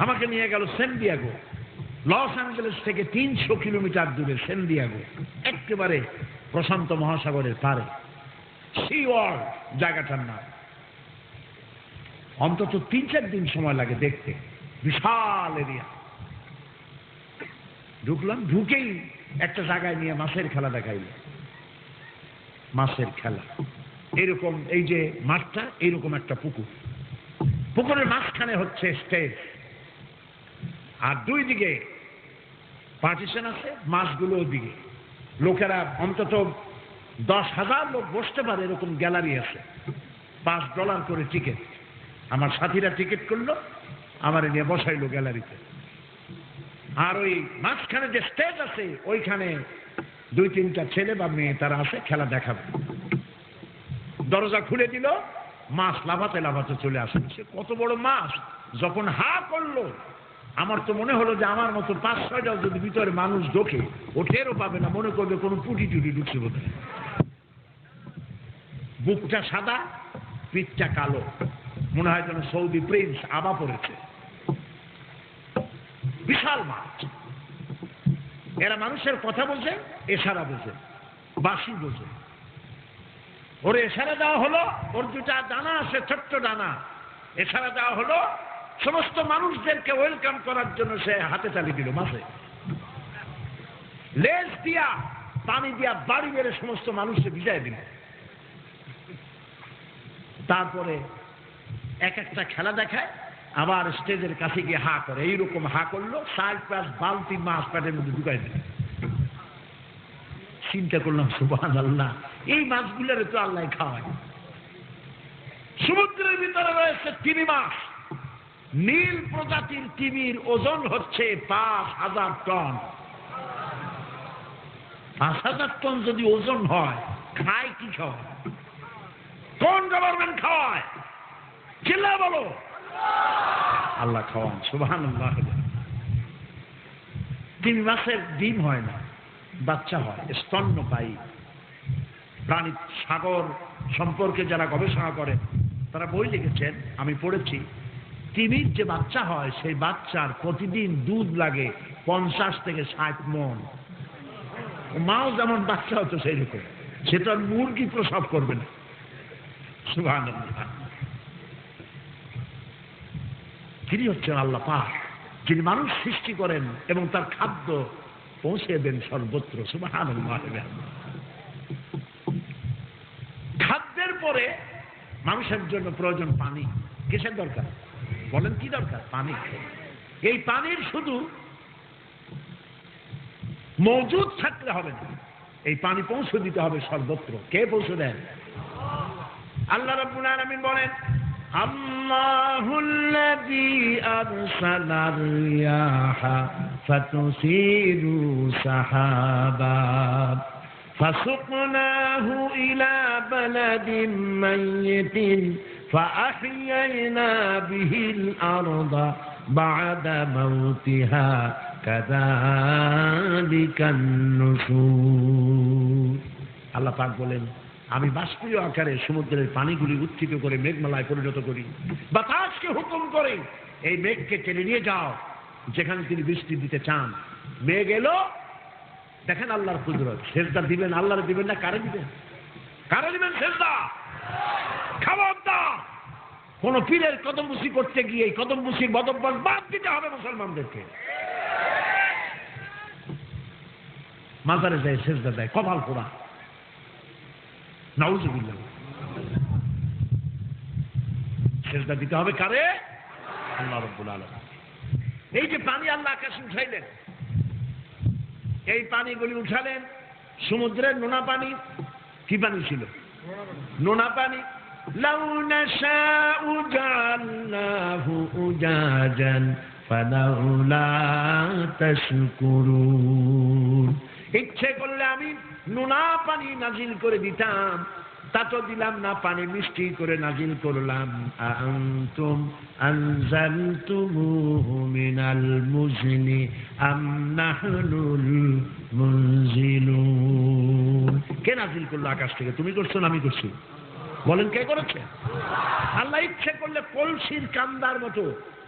আমাকে নিয়ে গেল সেন দিয়েগো, লস অ্যাঞ্জেলেস থেকে 300 কিলোমিটার দূরে সেন দিয়েগো, একেবারে প্রশান্ত মহাসাগরের পারে, সি ওয়ার্ল্ড জায়গাটার নাম। অন্তত 3-4 দিন সময় লাগে দেখতে, বিশাল এরিয়া। ঢুকলাম, ঢুকেই একটা জায়গায় নিয়ে মাছের খেলা দেখাইল। মাছের খেলা এরকম, এই যে মাঠটা এইরকম একটা পুকুর, পুকুরের মাঝখানে হচ্ছে স্টেজ, আর দুই দিকে পার্টিশন আছে, মাছগুলো ওদিকে। লোকেরা অন্তত 10,000 লোক বসতে পারে এরকম গ্যালারি আছে। $5 করে টিকিট। আমার সাথীরা টিকিট করলো, আমার নিয়ে বসাইলো গ্যালারিতে। আর ওই মাঝখানে যে স্টেজ আছে ওইখানে 2-3টা ছেলে বা মেয়ে তারা আছে, খেলা দেখাবে। দরজা খুলে দিল, মাছ লাফাতে লাফাতে চলে আসে। সে কত বড় মাছ! যখন হা করলো, আমার তো মনে হলো যে আমার মতো 5-6টাও যদি ভিতরে মানুষ ঢোকে, ও টেরও পাবে না, মনে করবে কোনো পুটি টুটি ঢুকছে বোধ হয়। বুকটা সাদা, পিঠটা কালো, মনে হয় যেন সৌদি প্রিন্স আবা পড়েছে। বিশাল মাছ। এরা মানুষের কথা বোঝে, এশারা বোঝে, বাঁশি বোঝে। ওর এশারা দেওয়া হলো, ওর 2টা ডানা আছে, ছোট্ট ডানা। এশারা দেওয়া হলো, সমস্ত মানুষদেরকে ওয়েলকাম করার জন্য সে হাতে তালি দিল। মাছে লেজ দিয়া পানি দিয়া বাড়ি বেড়ে সমস্ত মানুষকে বিদায় দিল। তারপরে এক একটা খেলা দেখায়, আবার স্টেজের কাছে গিয়ে হা করে। এইরকম হা করলো, 4-5 বালতি মাছ পেটের মধ্যে ঢুকাই দিল। চিন্তা করলাম, সুবহানাল্লাহ, এই মাছগুলোর তো আল্লাহ খাওয়ায়। সমুদ্রের ভিতরে রয়েছে তিমি মাছ। নীল প্রজাতির তিমির ওজন হচ্ছে 5,000 টন। 5,000 টন যদি ওজন হয়, খায় কি খাওয়ায়? কোন গভর্নমেন্ট খাওয়ায়? চিল্লা বলো। আল্লাহ খাওয়ান, সুবহানাল্লাহ। তিমি মাছের ডিম হয় না, বাচ্চা হয়, স্তন্যপায়ী প্রাণী। সাগর সম্পর্কে যারা গবেষণা করেন তারা বই লিখেছেন, আমি পড়েছি, তিমির যে বাচ্চা হয় সেই বাচ্চার প্রতিদিন দুধ লাগে 50 থেকে 60 মণ। মাও যেমন বাচ্চা হতো সেই রকম, সেটা মুরগি প্রসব করবে না। সুবহানাল্লাহ। তিনি হচ্ছেন আল্লাহ পাক, যিনি মানুষ সৃষ্টি করেন এবং তার খাদ্য পৌঁছে দেন সর্বত্র। সুবহানাল্লাহ। খাদ্যের পরে মানুষের জন্য প্রয়োজন পানি। কিসের দরকার বলেন? কি দরকার? পানি। এই পানির শুধু মজুদ থাকলে হবে না, এই পানি পৌঁছে দিতে হবে সর্বত্র। কে পৌঁছে দেন? আল্লাহ রাব্বুল আলামিন বলেন, আল্লাহুল্লাযী আরসালার রিয়াহা ফাতুসিরু সাহাবা ফাসুকনাহু ইলা বালাদিন মাইয়িতিন ফাআহইয়ানা বিহিল আরদা বা'দা মাউতিহা কাযালিকান নুশুর। আল্লাহ পাক বলেন, আমি বাষ্পীয় আকারে সমুদ্রের পানিগুলি উত্থিত করে মেঘমালায় পরিণত করি। বাতাসকে হুকুম করে এই মেঘকে টেনে নিয়ে যাও যেখানে তিনি বৃষ্টি দিতে চান। মেঘ এলো, দেখেন আল্লাহর কুদরত। সেজদা দিবেন আল্লাহর, দিবেন না কারে দিবেন? কারে দিবেন সেজদা? খবরদার কোন পীরের কদমবুসি করতে গিয়ে এই কদমবুসির বদভ্যাস বাদ দিতে হবে মুসলমানদেরকে। মাজারে যায় সেজদা দেয়, কপাল পোড়া। নাউজুবিল্লাহ। সেজদা দিতে হবে কারে? আল্লাহ রাব্বুল আলামিন। এই যে পানি আল্লাহ আকাশে উঠাইলেন, এই পানিগুলি উঠালেন সমুদ্রের নোনা পানি। কি পানি ছিল? নোনা পানি। লাউ নাশাউ জাআলনাহু উজাজান ফালাউলা তাশকুরুন। ইচ্ছে করলে আমি নোনা পানি নাজিল করে দিতাম, তা তো দিলাম না, পানি মিষ্টি করে নাজিল করলাম। আনতুম আনজালতুমুহু মিনাল মুজনি আম নাহনুল মুনজিলুন। কে নাজিল করলো আকাশ থেকে? তুমি করছো না আমি করছি? বলেন কে করেছে? আল্লাহ ইচ্ছে করলে কলসির কান্দার মতো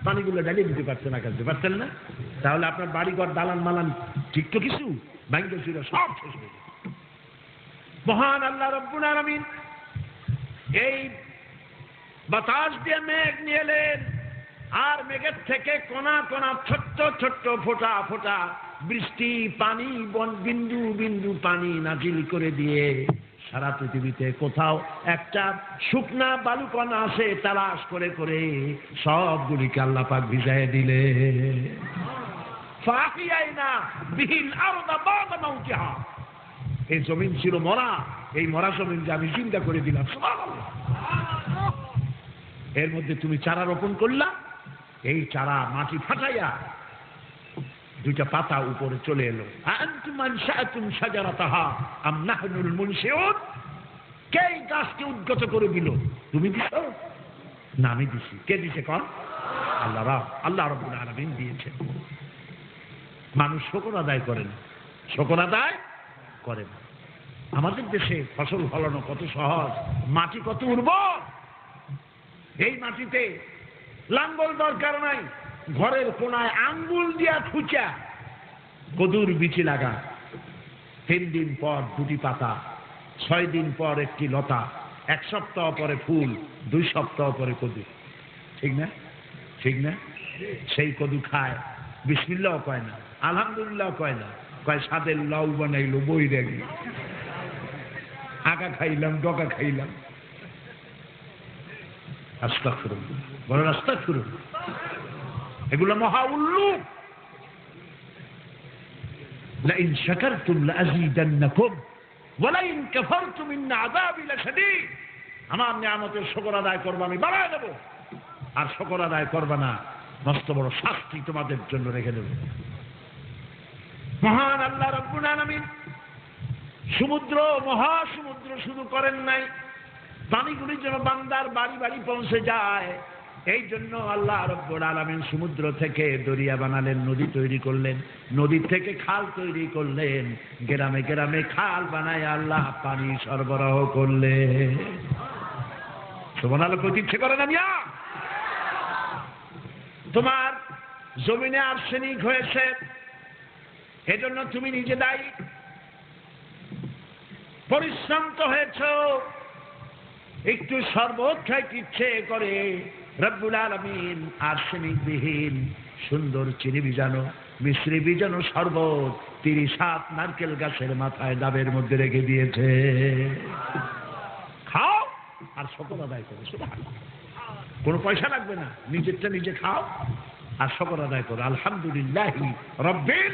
পানিগুলো ঢালিয়ে দিতে পারছেন আকাশ দিয়ে, পারতেন না? তাহলে আপনার বাড়িঘর দালান মালান ঠিক তো কিছু ব্যাংকে ছিল, সব শেষ হয়ে গেছে। মহান আল্লাহ রাব্বুল আলামিন এই বাতাস দিয়ে মেঘ নিয়ে এলেন, আর মেঘের থেকে কোনা কোনা ছোট্ট ছোট্ট ফোঁটা ফোঁটা বৃষ্টি পানি বিন্দু বিন্দু পানি নাজিল করে দিয়ে সারা পৃথিবীতে কোথাও একটা শুকনা বালুকণা আসে তালাশ করে করে সবগুলিকে আল্লাহ পাক ভিজায় দিলে। ফাহিয়াইনা বিহিল আরদা বা'দা মাউতিহা, এই জমিন ছিল মরা, এই মরা জমিনকে আমি চিন্তা করে দিলাম। সুবহানাল্লাহ। এর মধ্যে তুমি চারা রোপণ করলা, এই চারা মাটি ফাটাইয়া দুইটা পাতা উপরে চলে এলো। আনতুম আনশাআতুম শাজারাতাহা আম নাহনুল মুনশিউন, কে গাছকে উদ্গত করে দিল? তুমি দিছো না আমি দিছি? কে দিছে কন? আল্লাহ রাব্বুল আলামিন দিয়েছে। মানুষ শুকর আদায় করে না, শুকর আদায় করে না। আমাদের দেশে ফসল ফলানো কত সহজ, মাটি কত উর্বর। এই মাটিতে লাঙ্গল দরকার নাই, ঘরের কোনায় আঙ্গুল দিয়া খুঁচা কদুর বিচি লাগা, 3 দিন পর 2টি পাতা, 6 দিন পর 1টি লতা, 1 সপ্তাহ পরে ফুল, 2 সপ্তাহ পরে কদু। ঠিক না? ঠিক না? সেই কদু খায়, বিসমিল্লাহ কয় না, আলহামদুলিল্লাহ কয় না, কয় সাদের লাউ বানাইলো বই রেগে, আগা খাইলাম ডগা খাইলাম। আস্তাগফিরুল্লাহ, বড় আস্তাগফিরুল্লাহ। এগুলো মহা উল্লুক। লাইন শাকারতুম লাযীদান্নাকুম ওয়া লাইন কাফারতুম ইন্না আযাবি লাশাদীদ। আমার নিয়ামতের শুকর আদায় করবে আমি বাড়ায় দেব, আর শুকর আদায় করবে না মস্ত বড় শাস্তি তোমাদের জন্য রেখে দেব। মহান আল্লাহ রাব্বুল আলামিন সমুদ্র মহাসমুদ্র শুধু করেন নাই, পানিগুলি যেন বান্দার বাড়ি বাড়ি পৌঁছে যায়, এই জন্য আল্লাহ রাব্বুল আলামিন সমুদ্র থেকে দরিয়া বানালেন, নদী তৈরি করলেন, নদী থেকে খাল তৈরি করলেন, গ্রামে গ্রামে খাল বানায় আল্লাহ পানি সরবরাহ করলেন। সুবহানাল্লাহ, কইতে ইচ্ছে করে না মিয়া? তোমার জমিনে আর্সেনিক হয়েছে, এজন্য তুমি নিজে দায়ী। পরিশ্রান্ত হয়েছ, একটু শরবত খাইতে ইচ্ছে করে, রব্বুল আলামিন আর্সেনিক বিহীন সুন্দর চিনি বিজানো মিশ্রি বিজানো শরবত 37 নারকেল গাছের মাথায় ডাবের মধ্যে রেখে দিয়েছে। খাও আর শুকর আদায় করো। সুবহানাল্লাহ, কোনো পয়সা লাগবে না, নিজেরটা নিজে খাও আর শুকর আদায় করো। আলহামদুলিল্লাহি রাব্বিল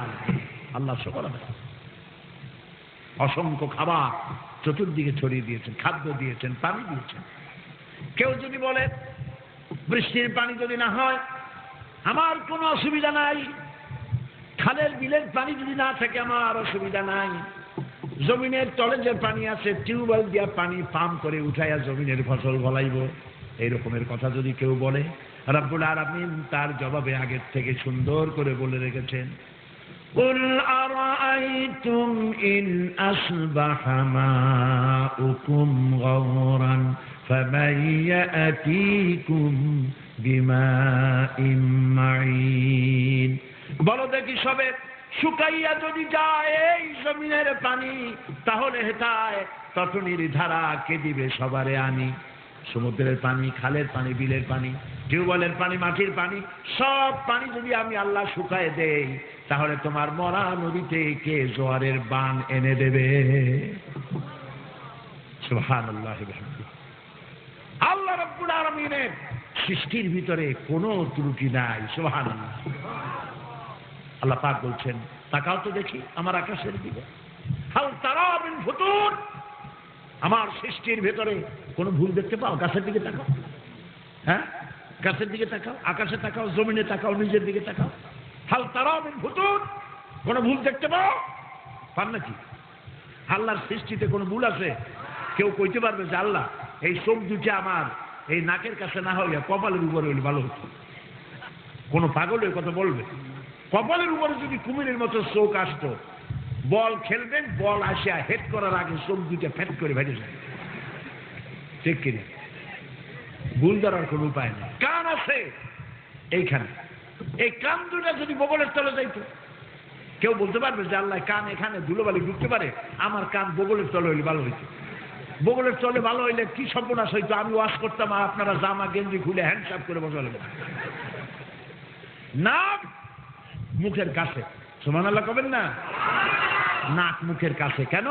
আলামিন। আল্লাহ শুকর আদায়। অসংখ্য খাবার চতুর্দিকে ছড়িয়ে দিয়েছেন, খাদ্য দিয়েছেন, পানি দিয়েছেন। কেউ যদি বলে বৃষ্টির পানি যদি না হয় আমার কোনো অসুবিধা নাই, খালের বিলের পানি যদি না থাকে আমার অসুবিধা নাই, জমিনের তলে যে পানি আছে টিউবওয়েল দিয়া পানি পাম্প করে উঠাইয়া জমিনের ফসল ফলাইব, এই রকমের কথা যদি কেউ বলে, রব্বুল আলামিন তার জবাবে আগের থেকে সুন্দর করে বলে রেখেছেন, قُلْ أَرَأَيْتُمْ إِنْ أَصْبَحَ مَاؤُكُمْ غَوْرًا فَمَنْ يَأْتِيكُمْ بِمَاءٍ مَعِينٍ। বলো দেখি সবে শুকাইয়া যদি যায় এই জমিনের পানি, তাহলে হেতায় তটনির ধারা কে দিবে সবারে আনি। সমুদ্রের পানি, খালের পানি, বিলের পানি, টিউবওয়েলের পানি, মাটির পানি, সব পানি যদি আমি আল্লাহ শুকায় দেই, তাহলে তোমার মরা নদীতে কে জোয়ারের বান এনে দেবে? সুবহানাল্লাহ। আল্লাহ রাব্বুল আলামিনের সৃষ্টির ভিতরে কোনো ত্রুটি নাই। সুবহানাল্লাহ। আল্লাহ পাক বলছেন, তাকাও তো দেখি আমার আকাশের দিকে, হাল তারা মিন ফুতুর। আমার সৃষ্টির ভেতরে কোনো ভুল দেখতে পাও? গাছের দিকে তাকাও, হ্যাঁ, গাছের দিকে তাকাও, আকাশে তাকাও, জমিনে তাকাও, নিজের দিকে তাকাও। হাল তারা মিন ফুতুর, কোনো ভুল দেখতে পাও? পান নাকি? আল্লাহর সৃষ্টিতে কোনো ভুল আছে? কেউ কইতে পারবে যে আল্লাহ এই চোখ দুটি আমার এই নাকের কাছে না হইয়া কপালের উপরে হইলে ভালো হতো? কোনো পাগল ওই কথা বলবে? কপালের উপরে যদি কুমিরের মতো চোখ আসতো, বল খেলবেন, বল আসিয়া হেড করার আগে চোখ দুইটা ফ্যাট করে ভেঙে যায়। ঠিক কিনা? ভুল ধরার কোনো উপায় নেই। কান আছে, এইখানে। এই কান দুটা যদি বগলের তলে যাইতো, কেউ বলতে পারবে যে আল্লাহ কান এখানে ধুলোবালি ঢুকতে পারে? আমার কান বগলের তলে হইলে ভালো হইতো। বগলের তলে ভালো হইলে কি সর্বনাশ হইতো, আমি ওয়াজ করতাম আর আপনারা জামা গেঞ্জি খুলে হ্যান্ডসাপ করে বসালেন। নাক মুখের কাছে, সুবহানাল্লাহ কবেন না? নাক মুখের কাছে কেন?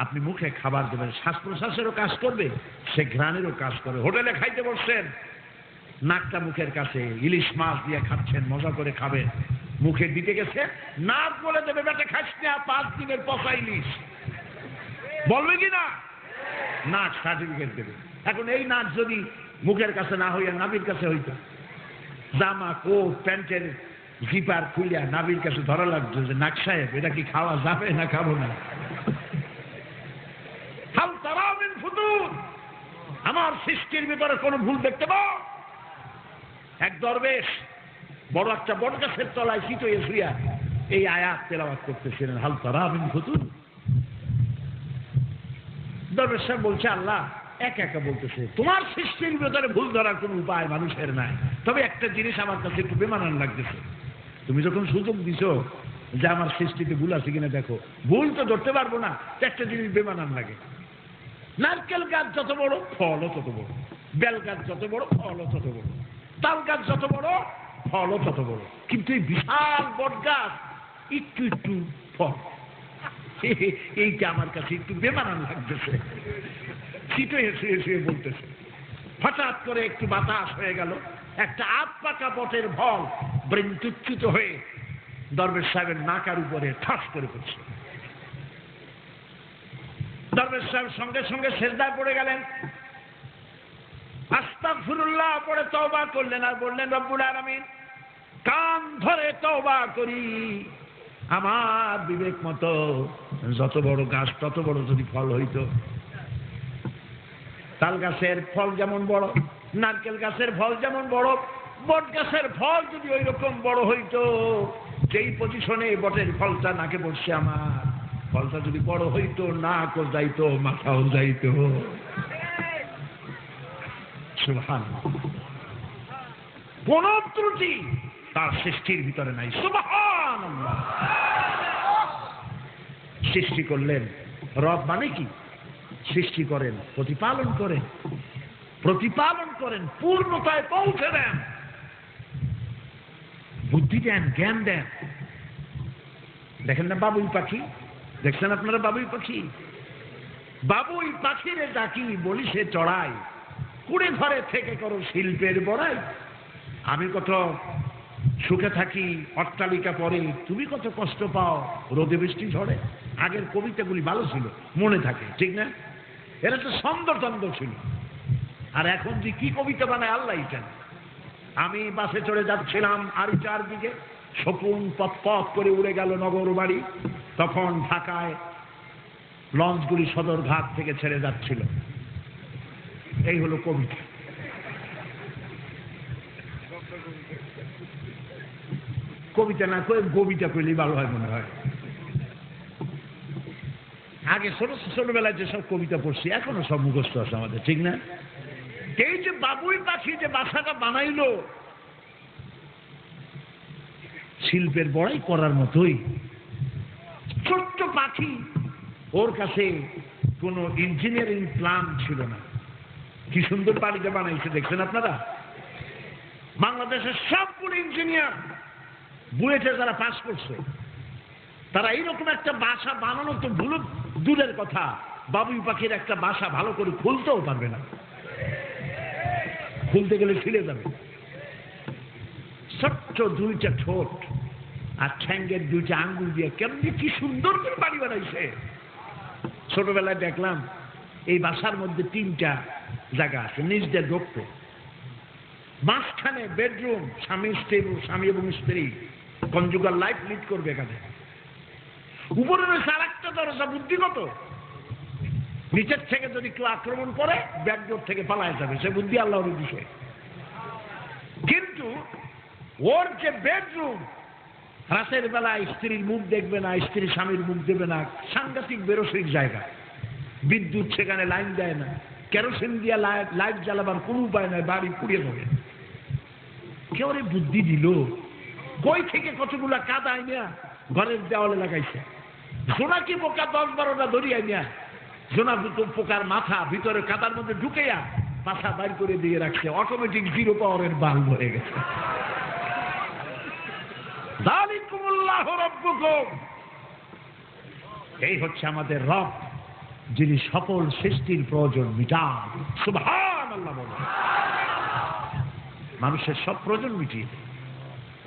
আপনি মুখে খাবার দেবেন, শ্বাস প্রশ্বাসেরও কাজ করবে, সে ঘ্রাণেরও কাজ করে। হোটেলে খাইতে বসছেন, নাকটা মুখের কাছে, ইলিশ মাছ দিয়ে খাচ্ছেন, মজা করে খাবেন, মুখে দিতে গেছে, নাক বলে দেবে বেটা খাস না, 5 দিনের পচা ইলিশ, বলবে কি না? নাক সার্টিফিকেট দেবে। এখন এই নাক যদি মুখের কাছে না হইয়া নাভির কাছে হইতো, জামা কোট প্যান্টের জিপার খুলিয়া নাভির কাছে ধরা লাগতো যে নাক সাহেব এটা কি খাওয়া যাবে না খাবো না? হাল তারাও মিন ফুতুর, আমার সৃষ্টির ভিতরে কোনো ভুল দেখতে পাও? এক দরবেশ বড় একটা বট গাছের তলায় শীত হয়ে শুইয়া এই আয়াত তেলাওয়াত করতেছিলেন, হাল তারাও মিন ফুতুর। দরবেশ সাহেব বলছে, আল্লাহ একা একা বলতেছে, তোমার সৃষ্টির ভিতরে ভুল ধরার কোনো উপায় মানুষের নাই, তবে একটা জিনিস আমার কাছে একটু বেমানান লাগতেছে। তুমি যখন সুযোগ দিছো যে আমার সৃষ্টিতে ভুল আছে কিনা দেখো, ভুল তো ধরতে পারবো না, একটা জিনিস বেমানান লাগে। নারকেল গাছ যত বড় ফলও তত বড়, বেল গাছ যত বড় ফলও তত বড়, তাল গাছ যত বড় ফলও তত বড়, কিন্তু এই বিশাল বট গাছ একটু একটু ফল, এইটা আমার কাছে একটু বেমানান লাগতেছে। শীতে শুয়ে শুয়ে বলতেছে। হঠাৎ করে একটু বাতাস হয়ে গেল, একটা আধ পাকা বটের ফল বৃন্তুচ্যুত হয়ে দরবেশ সাহেবের নাকার উপরে ঠাস করে পড়ছে। দরবেশ সাহেব সঙ্গে সঙ্গে সেজদায় পড়ে গেলেন, আস্তাগফিরুল্লাহ পড়ে তওবা করলেন আর বললেন, রব্বুল আলামিন কান ধরে তওবা করি, আমার বিবেক মতো যত বড় গাছ তত বড় যদি ফল হইতো, তাল গাছের ফল যেমন বড়, নারকেল গাছের ফল যেমন বড়, বট গাছের ফল যদি ওই রকম বড় হইতো, যেই পজিশনে বটের ফলটা নাকে পড়ছে আমার, ফলটা যদি বড় হইতো, নাকও যাইতো, মাথাও যাইতো। সুবহানাল্লাহ, কোন ত্রুটি তার সৃষ্টির ভিতরে নাই। সুবহানাল্লাহ। সৃষ্টি করলেন, রব মানে কি? সৃষ্টি করেন, প্রতিপালন করেন, প্রতিপালন করেন, পূর্ণতায় পৌঁছে দেন, বুদ্ধি দেন, জ্ঞান দেন। দেখেন না বাবুই পাখি, দেখছেন আপনারা বাবুই পাখি? বাবুই পাখিরে ডাকি বলি সে চড়াই, কুড়ে ঘরে থেকে করো শিল্পের বড়াই। আমি কত সুখে থাকি অট্টালিকা পরে, তুমি কত কষ্ট পাও রোদে বৃষ্টি ঝড়ে। আগের কবিতাগুলি ভালো ছিল, মনে থাকে, ঠিক না? এরা তো ছন্দ ছিল। আর এখন যে কি কবিতা বানায় আল্লাহই জানে। আমি বাসে চড়ে যাচ্ছিলাম আর চারদিকে শকুন পথ পথ করে উড়ে গেল নগর বাড়ি, তখন ঢাকায় লঞ্চগুলি সদরঘাট থেকে ছেড়ে যাচ্ছিল। এই হলো কবিতা। কবিতা না কয়ে কবিতা কইলেই ভালো হয় মনে হয়। আগে ছোটবেলায় যেসব কবিতা পড়ছি এখনো সব মুখস্থ আছে আমাদের, ঠিক না? এই যে বাবুই পাখি যে বাসাটা বানাইলো, শিল্পের বড়াই করার মতোই ছোট্ট পাখি, ওর কাছে কোনো ইঞ্জিনিয়ারিং প্ল্যান ছিল না। কি সুন্দর বাড়িটা বানাইছে দেখছেন আপনারা? বাংলাদেশের সবগুলো ইঞ্জিনিয়ার বুয়েটে যারা পাস করছে, তারা এইরকম একটা বাসা বানানো তো ভুল দূরের কথা, বাবুই পাখির একটা বাসা ভালো করে খুলতেও পারবে না, খুলতে গেলে ছিঁড়ে যাবে। ছোট্ট দুইটা ঠোঁট আর ঠ্যাঙ্গের দুইটা আঙ্গুল দিয়ে কেমনি কি সুন্দর করে বাড়ি বানাইছে। ছোটবেলায় দেখলাম এই বাসার মধ্যে 3টা জায়গা আছে, নিজ দিয়ে ঢুকতে, মাঝখানে বেডরুম, স্বামী এবং স্ত্রী কনজুগাল লাইফ লিড করবে এখানে। উপরে রয়েছে আর একটা দরজা, বুদ্ধিগত, নিচের থেকে যদি কেউ আক্রমণ করে ব্যাকডোর থেকে পালায় যাবে, সে বুদ্ধি আল্লাহর বিষয়। কিন্তু ওর যে বেডরুম, রাতের বেলায় স্ত্রীর মুখ দেখবে না, স্ত্রী স্বামীর মুখ দেবে না, সাংঘাতিক বেরসিক জায়গা। বিদ্যুৎ সেখানে লাইন দেয় না, কেরোসিন দিয়ে লাইট জ্বালাবার কোনো উপায় নাই, বাড়ি পুড়িয়ে দেবে। কেউ বুদ্ধি দিল, কই থেকে কতগুলা কাদা আইনা ঘরের দেওয়ালে লাগাইছে। জোনাকি পোকা 10-12টা ধরি আইনা জোনাকি পোকার মাথা ভিতরে কাদার মধ্যে ঢুকেয়া পাছা বাইর করে দিয়ে রাখছে, অটোমেটিক 0 পাওয়ারের বাল্ব হয়ে গেছে। যালিকুমুল্লাহু রাব্বুকুম, এই হচ্ছে আমাদের রব, যিনি সকল সৃষ্টির প্রয়োজন মিটান। সুবহানাল্লাহ বলেন। মানুষের সব প্রয়োজন মিটিয়ে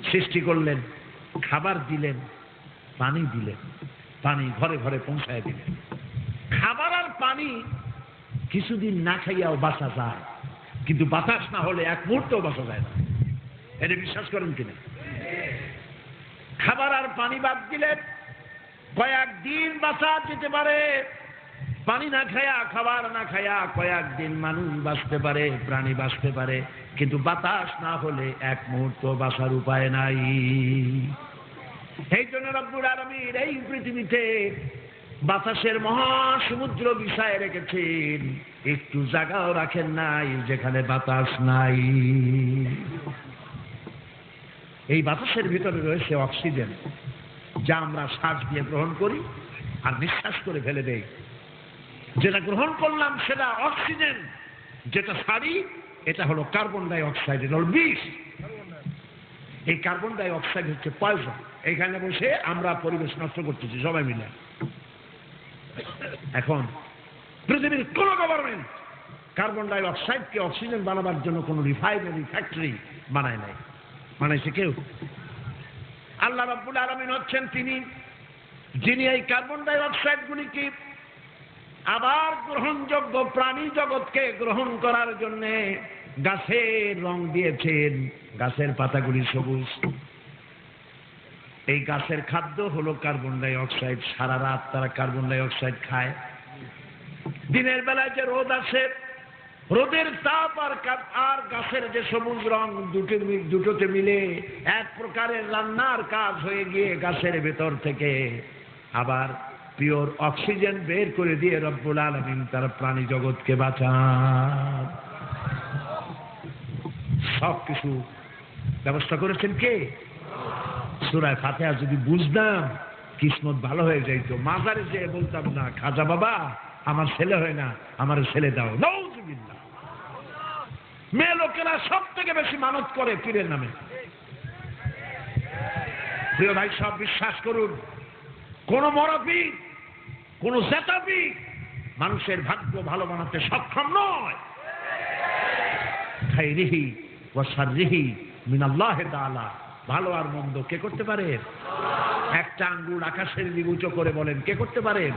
সৃষ্টি করলেন, খাবার দিলেন, পানি দিলেন, পানি ঘরে ঘরে পৌঁছায় দিলেন। খাবার আর পানি কিছুদিন না খাইয়াও বাঁচা যায়, কিন্তু বাতাস না হলে এক মুহূর্তেও বাঁচা যায় না। এটা বিশ্বাস করেন কিনা? খাবার আর পানি বাদ দিলেন, কয়েকদিন বাঁচা যেতে পারে। পানি না খায়া, খাবার না খায়া কয়েকদিন মানুষ বাঁচতে পারে, প্রাণী বাঁচতে পারে, কিন্তু বাতাস না হলে এক মুহূর্ত বাঁচার উপায় নাই। এই জন্য রব্বুল আলামিন এই পৃথিবীতে বাতাসের মহাসমুদ্র বিছায় রেখেছেন, একটু জায়গাও রাখেন নাই যেখানে বাতাস নাই। এই বাতাসের ভিতরে রয়েছে অক্সিজেন, যা আমরা শ্বাস দিয়ে গ্রহণ করি আর নিঃশ্বাস করে ফেলে দেই। যেটা গ্রহণ করলাম সেটা অক্সিজেন, যেটা ছাড়ি এটা হলো কার্বন ডাই অক্সাইড, এটা হলো বিষ। এই কার্বন ডাই অক্সাইড হচ্ছে পয়জন। এইখানে বসে আমরা পরিবেশ নষ্ট করতেছি সবাই মিলে। এখন পৃথিবীর কোন গভর্নমেন্ট কার্বন ডাই অক্সাইডকে অক্সিজেন বানাবার জন্য কোন রিফাইনারি ফ্যাক্টরি বানায় নাই। বানাইছে কেউ? আল্লাহ রাব্বুল আলামিন হচ্ছেন তিনি, যিনি এই কার্বন ডাই অক্সাইড গুলিকে আবার গ্রহণযোগ্য প্রাণী জগৎকে গ্রহণ করার জন্য গাছের রং দিয়েছেন। গাছের পাতাগুলি সবুজ। এই গাছের খাদ্য হলো কার্বন ডাই অক্সাইড। সারা রাত তারা কার্বন ডাই অক্সাইড খায়। দিনের বেলায় যে রোদ আসে, রোদের তাপ আর গাছের যে সবুজ রং দুটোতে মিলে এক প্রকারের রান্নার কাজ হয়ে গিয়ে গাছের ভেতর থেকে আবার পিওর অক্সিজেন বের করে দিয়ে রব্বুল আলামিন তার প্রাণী জগৎকে বাঁচান। সবকিছু ব্যবস্থা করেছেন কে? সূরা ফাতিহা যদি বুঝতাম কিসমত ভালো হয়ে যাইত। মাজারে যেয়ে বলতাম না, খাজা বাবা আমার ছেলে হয় না, আমার ছেলে দাও। নাউযুবিল্লাহ। মেয়ে লোকেরা সব থেকে বেশি মানত করে পীরের নামে। প্রিয় ভাই, সব বিশ্বাস করুন, কোন মরপি, কোন জেতাপি মানুষের ভাগ্য ভালো বানাতে সক্ষম নয়। খাইরিহি ওয়া শাররিহি মিনাল্লাহি তাআলা। ভালো আর মন্দ কে করতে পারে? একটা আঙ্গুল আকাশের দিকে উঁচু করে বলেন, কে করতে পারেন?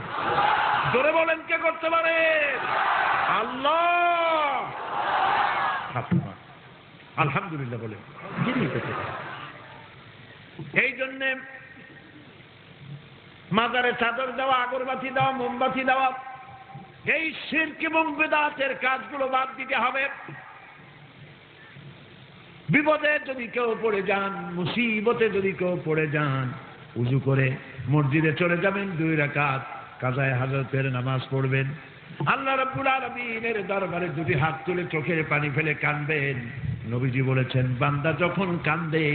জোরে বলেন, কে করতে পারেন? আল্লাহ। আলহামদুলিল্লাহ বলেন, যিনি করতে পারেন। এই জন্য মাজারে চাদর দেওয়া, আগরবাতি দেওয়া, মোমবাতি দেওয়া, এই শিরক এবং বিদআতের কাজগুলো বাদ দিতে হবে। বিপদে যদি কেউ পড়ে যান, মুসিবতে যদি কেউ পড়ে যান, উযু করে মসজিদে চলে যাবেন, 2 রাকাত কাজায়ে হাজতের নামাজ পড়বেন। আল্লাহ রাব্বুল আলামিনের দরবারে 2 হাত তুলে চোখের পানি ফেলে কাঁদবেন। নবীজি বলেছেন, বান্দা যখন কাঁদে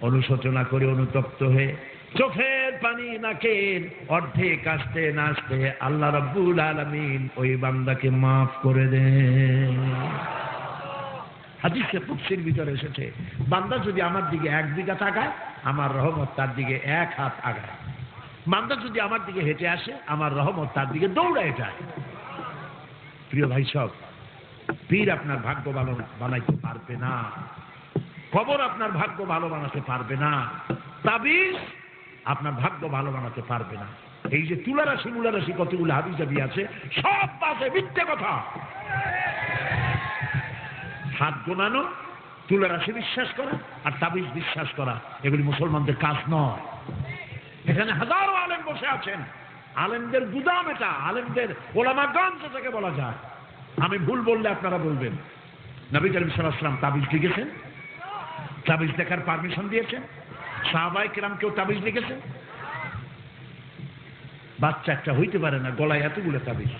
অনুশোচনা করে, অনুতপ্ত হয়ে চোখের পানি নাকের অর্ধেক আসতে না আসতে আল্লাহ রাব্বুল আলামিন ওই বান্দাকে মাফ করে দেন। হাদিসে কুদসির ভিতরে এসেছে, বান্দা যদি আমার দিকে 1 বিঘা তাকায়, আমার রহমত তার দিকে 1 হাত আগায়। বান্দা যদি আমার দিকে হেঁটে আসে, আমার রহমত তার দিকে দৌড়ায় যায়। প্রিয় ভাই সব, পীর আপনার ভাগ্য ভালো বানাইতে পারবে না, কবর আপনার ভাগ্য ভালো বানাতে পারবে না, তাবিজ আপনার ভাগ্য ভালো বানাতে পারবে না। এই যে তুলারাশি মুলারাশি কতগুলো হাবিজাবি আছে, সব পাশে মিথ্যে কথা। হাত গোনানো, তুলারাশি বিশ্বাস করা আর তাবিজ বিশ্বাস করা, এগুলি মুসলমানদের কাজ নয়। এখানে হাজারো আলেম বসে আছেন, আলেমদের গুদাম এটা, আলেমদের ওলামাগঞ্জ থেকে বলা যায়। আমি ভুল বললে আপনারা বলবেন। নবী করিম সাল্লাল্লাহু আলাইহি ওয়াসাল্লাম তাবিজ লিখেছেন, তাবিজ দেখার পারমিশন দিয়েছেন। সাহাবায়ে কেরাম কেউ তাবিজ লিখেছেন? বাচ্চা একটা হইতে পারে না, গলায় এতগুলো তাবিজ।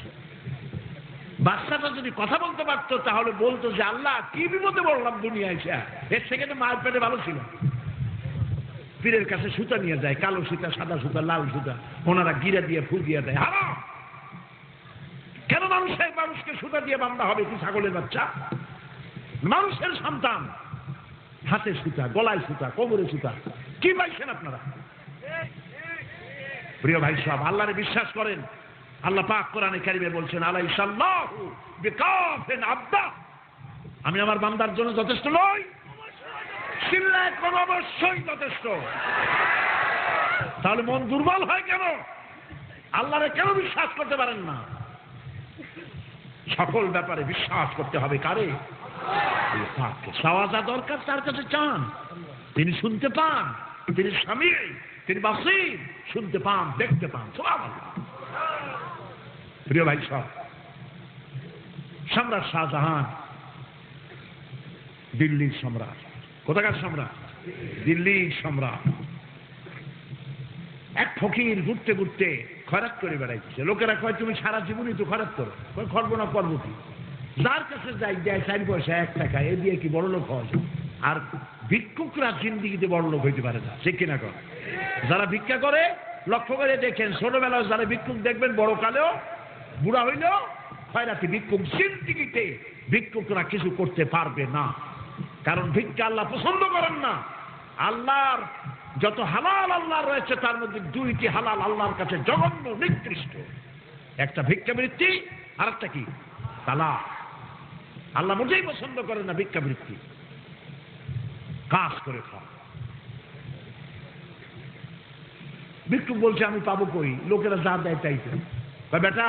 বাচ্চাটা যদি কথা বলতে পারতো তাহলে বলতো যে আল্লাহ কি বিপদে বললাম দুনিয়ায় এসে, এর থেকে তো মায়ের পেটে ভালো ছিল। পীরের কাছে সুতা নিয়ে যায়, কালো সুতা, সাদা সুতা, লাল সুতা, ওনারা গিরা দিয়ে ফুল দিয়ে দেয়। হারাম। কেন মানুষকে সুতা দিয়ে বান্ধা হবে? কি ছাগলের বাচ্চা? মানুষের সন্তান, হাতে সুতা, গলায় সুতা, কোমরে সুতা, কি পাইছেন আপনারা? প্রিয় ভাই সব, আল্লাহরে বিশ্বাস করেন। আল্লাহ পাক কোরআনে কারিমে বলছেন, আলাইসাল্লাহু বিকাফিন আবদা, আমি আমার বান্দার জন্য যথেষ্ট নই? চিল্লায় কোন অবশ্যই যথেষ্ট। তাহলে মন দুর্বল হয় কেন? আল্লাহরে কেন বিশ্বাস করতে পারেন না? সকল ব্যাপারে বিশ্বাস করতে হবে কারে? সাওয়াজা দরকার, তার কাছে চান, তিনি শুনতে পান, তিনি স্বামী, তিনি বাসীর, শুনতে পান, দেখতে পান। সুবহানাল্লাহ। প্রিয় ভাই সব, সম্রাট শাহজাহান দিল্লির সম্রাট। কোথাকার সম্রাট? দিল্লির সম্রাট। এক ফকির ঘুরতে ঘুরতে খয়রাত করে বেড়াইছে। লোকেরা কয় তুমি সারা জীবনই তো খয়রাত করো। করবো না, করবো কি? যার কাছে যাই দেয় 4 পয়সা, 1 টাকা, এ দিয়ে কি বড় লোক হওয়া যায়? আর ভিক্ষুকরা জিন্দিগিতে বড় লোক হইতে পারে না, সে কিনা করে। যারা ভিক্ষা করে, লক্ষ্য করে দেখেন, ছোটবেলায় যারা ভিক্ষুক দেখবেন, বড় কালেও, বুড়া হইলেও খয়রাতি ভিক্ষুক জিন্দিগিতে ভিক্ষুকরা কিছু করতে পারবে না। কারণ ভিক্ষা আল্লাহ পছন্দ করেন না। আল্লাহর যত হালাল আল্লাহ রয়েছে তার মধ্যে 2টি হালাল আল্লাহর কাছে জঘন্য, নিকৃষ্ট। একটা ভিক্ষাবৃত্তি, আর একটা কি? তালাক। আল্লাহ মোটেই পছন্দ করেন না ভিক্ষাবৃত্তি। কাজ করে খাওয়া। ভিক্ষুক বলছে আমি পাবো কই? লোকেরা যা দেয় তাই তো। বেটা,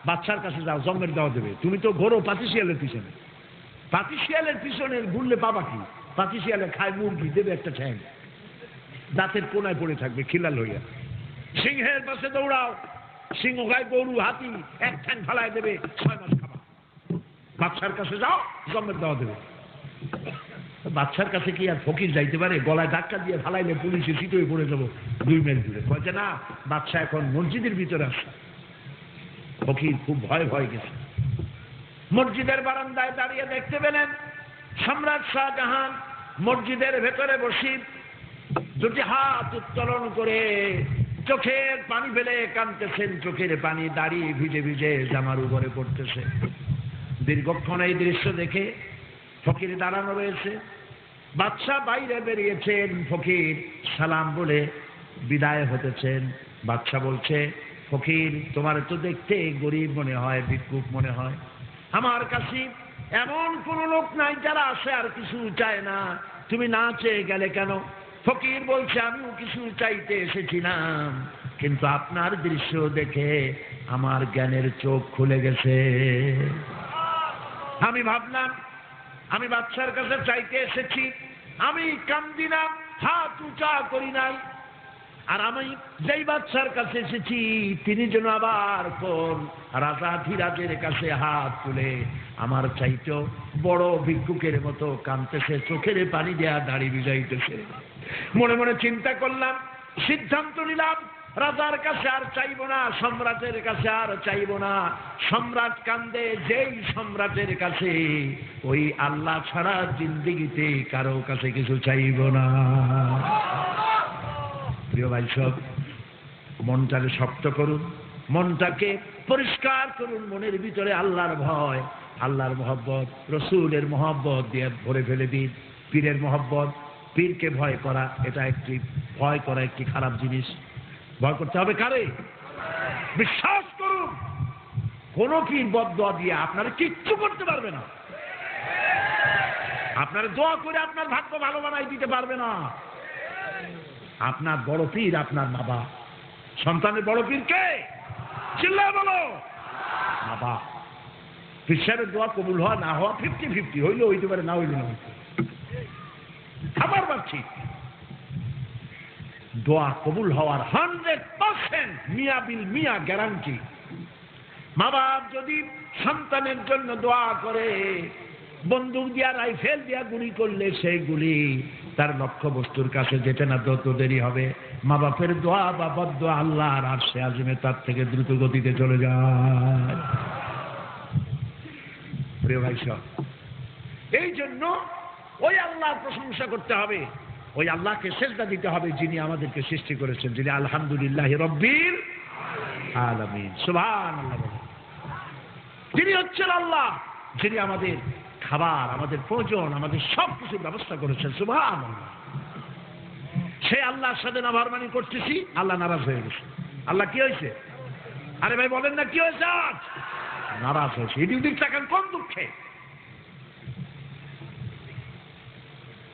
বাচ্চার কাছে যাও, জন্মের দেওয়া দেবে। তুমি তো ঘোরো পাতিশিয়ালের পিছনে। পাতিশিয়ালের পিছনে ঘুরলে পাবা কি? পাতিশিয়ালে খায় মুরগি, দেবে একটা ঠ্যাং, দাঁতের কোনায় পড়ে থাকবে খিলাল হইয়া। সিংহের পাশে দৌড়াও, সিংহ খায় গরু, হাতি, এক ঠ্যাং ফালায় দেবে, 6 মাস খাবা। বাচ্চার কাছে যাও, জন্মের দেওয়া দেবে। বাচ্চার কাছে কি আর ফকির যাইতে পারে? গলায় ধাক্কা দিয়ে ফালাইলে পুলিশে সিট হয়ে পড়ে যাবো 2 মাইল দূরে। কয়েছে না, বাচ্চা এখন মসজিদের ভিতরে আসে। ফকির খুব ভয় গেছে। মসজিদের বারান্দায় দাঁড়িয়ে দেখতে পেলেন সম্রাট শাহজাহান মসজিদের ভেতরে বসে 2টি হাত উত্তোলন করে চোখের পানি ফেলে কাঁদতেছেন। চোখের পানি দাঁড়িয়ে ভিজে ভিজে জামার উপরে পড়তেছে। দীর্ঘক্ষণ এই দৃশ্য দেখে ফকির দাঁড়ানো রয়েছে। বাদশা বাইরে বেরিয়েছেন, ফকির সালাম বলে বিদায় হতেছেন। বাদশা বলছে, ফকির তোমার তো দেখতে গরিব মনে হয়, ভিক্ষুক মনে হয়। আমার কাছে এমন কোন লোক নাই যারা আসে আর কিছু চায় না, তুমি না চেয়ে গেলে কেন? ফকির বলছে, আমিও কিছু চাইতে এসেছিলাম, কিন্তু আপনার দৃশ্য দেখে আমার জ্ঞানের চোখ খুলে গেছে। আমি ভাবলাম আমি বাদশার কাছে চাইতে এসেছি, আমি কান্দি না, হাত উঁচা করি নাই। আর আমি যেই বাদশার কাছে এসেছি তিনি যেন আবার কোন রাজাধিরাজের কাছে হাত তুলে আমার চাইতেও বড় ভিক্ষুকের মতো কাঁদতেছে, চোখের পানি দেয়া দাড়ি ভিজাইতেছে। মনে মনে চিন্তা করলাম, সিদ্ধান্ত নিলাম, রাজার কাছে আর চাইব না, সম্রাটের কাছে আর চাইব না। সম্রাট কান্দে যেই সম্রাটের কাছে, ওই আল্লাহ ছাড়া জিন্দিগিতে কারো কাছে কিছু চাইব না। প্রিয় ভাই সব, মনটাকে শক্ত করুন, মনটাকে পরিষ্কার করুন। মনের ভিতরে আল্লাহর ভয়, আল্লাহর মহব্বত, রসুলের মহব্বত দিয়ে ভরে ফেলে দিন। পীরের মহব্বত, পীরকে ভয় করা, এটা একটি ভয় করা একটি খারাপ জিনিস। ভয় করতে হবে কারে? বিশ্বাস করুন, কোন পীর বদদোয়া দিয়ে আপনারা কিচ্ছু করতে পারবে না। আপনারা দোয়া করে আপনার ভাগ্য ভালো বানাই দিতে পারবে না। আপনার বড় পীর আপনার বাবা। সন্তানের বড় পীর কে? চিল্লায় বলো, বাবা। পীর সাহেবের দোয়া কবুল হওয়া না হওয়া 50-50, হইলে হইতে পারে, না হইলে না হইতে। আবার ভাবছি, দোয়া কবুল হওয়ার 100% মিয়া বিল মিয়া গ্যারান্টি। মা বাপ যদি সন্তানের জন্য দোয়া করে, বন্দুক দিয়া রাইফেল দিয়া গুলি করলে সেই গুলি তার লক্ষ্য বস্তুর কাছে যেতে না যত দেরি হবে, মা বাপের দোয়া বা বদদোয়া আল্লাহর আরশে আযমে তার থেকে দ্রুত গতিতে চলে যায়। প্রিয় ভাই সব, এই জন্য ওই আল্লাহর প্রশংসা করতে হবে, ওই আল্লাহকে সেজদা দিতে হবে যিনি আমাদেরকে সৃষ্টি করেছেন, যিনি আলহামদুলিল্লাহি রাব্বিল আলামিন। সুবহানাল্লাহ। তিনি হচ্ছেন আল্লাহ যিনি আমাদের খাবার, আমাদের প্রয়োজন, আমাদের সব কিছুর ব্যবস্থা করেছেন। সুবহানাল্লাহ। সে আল্লাহর সাথে নাফরমানি করতেছি, আল্লাহ নারাজ হয়ে গেছে। আল্লাহ কি হয়েছে? আরে ভাই বলেন না, কি হয়েছে? আজ নারাজ হয়েছে। এদিক দিক তাকান কোন দুঃখে।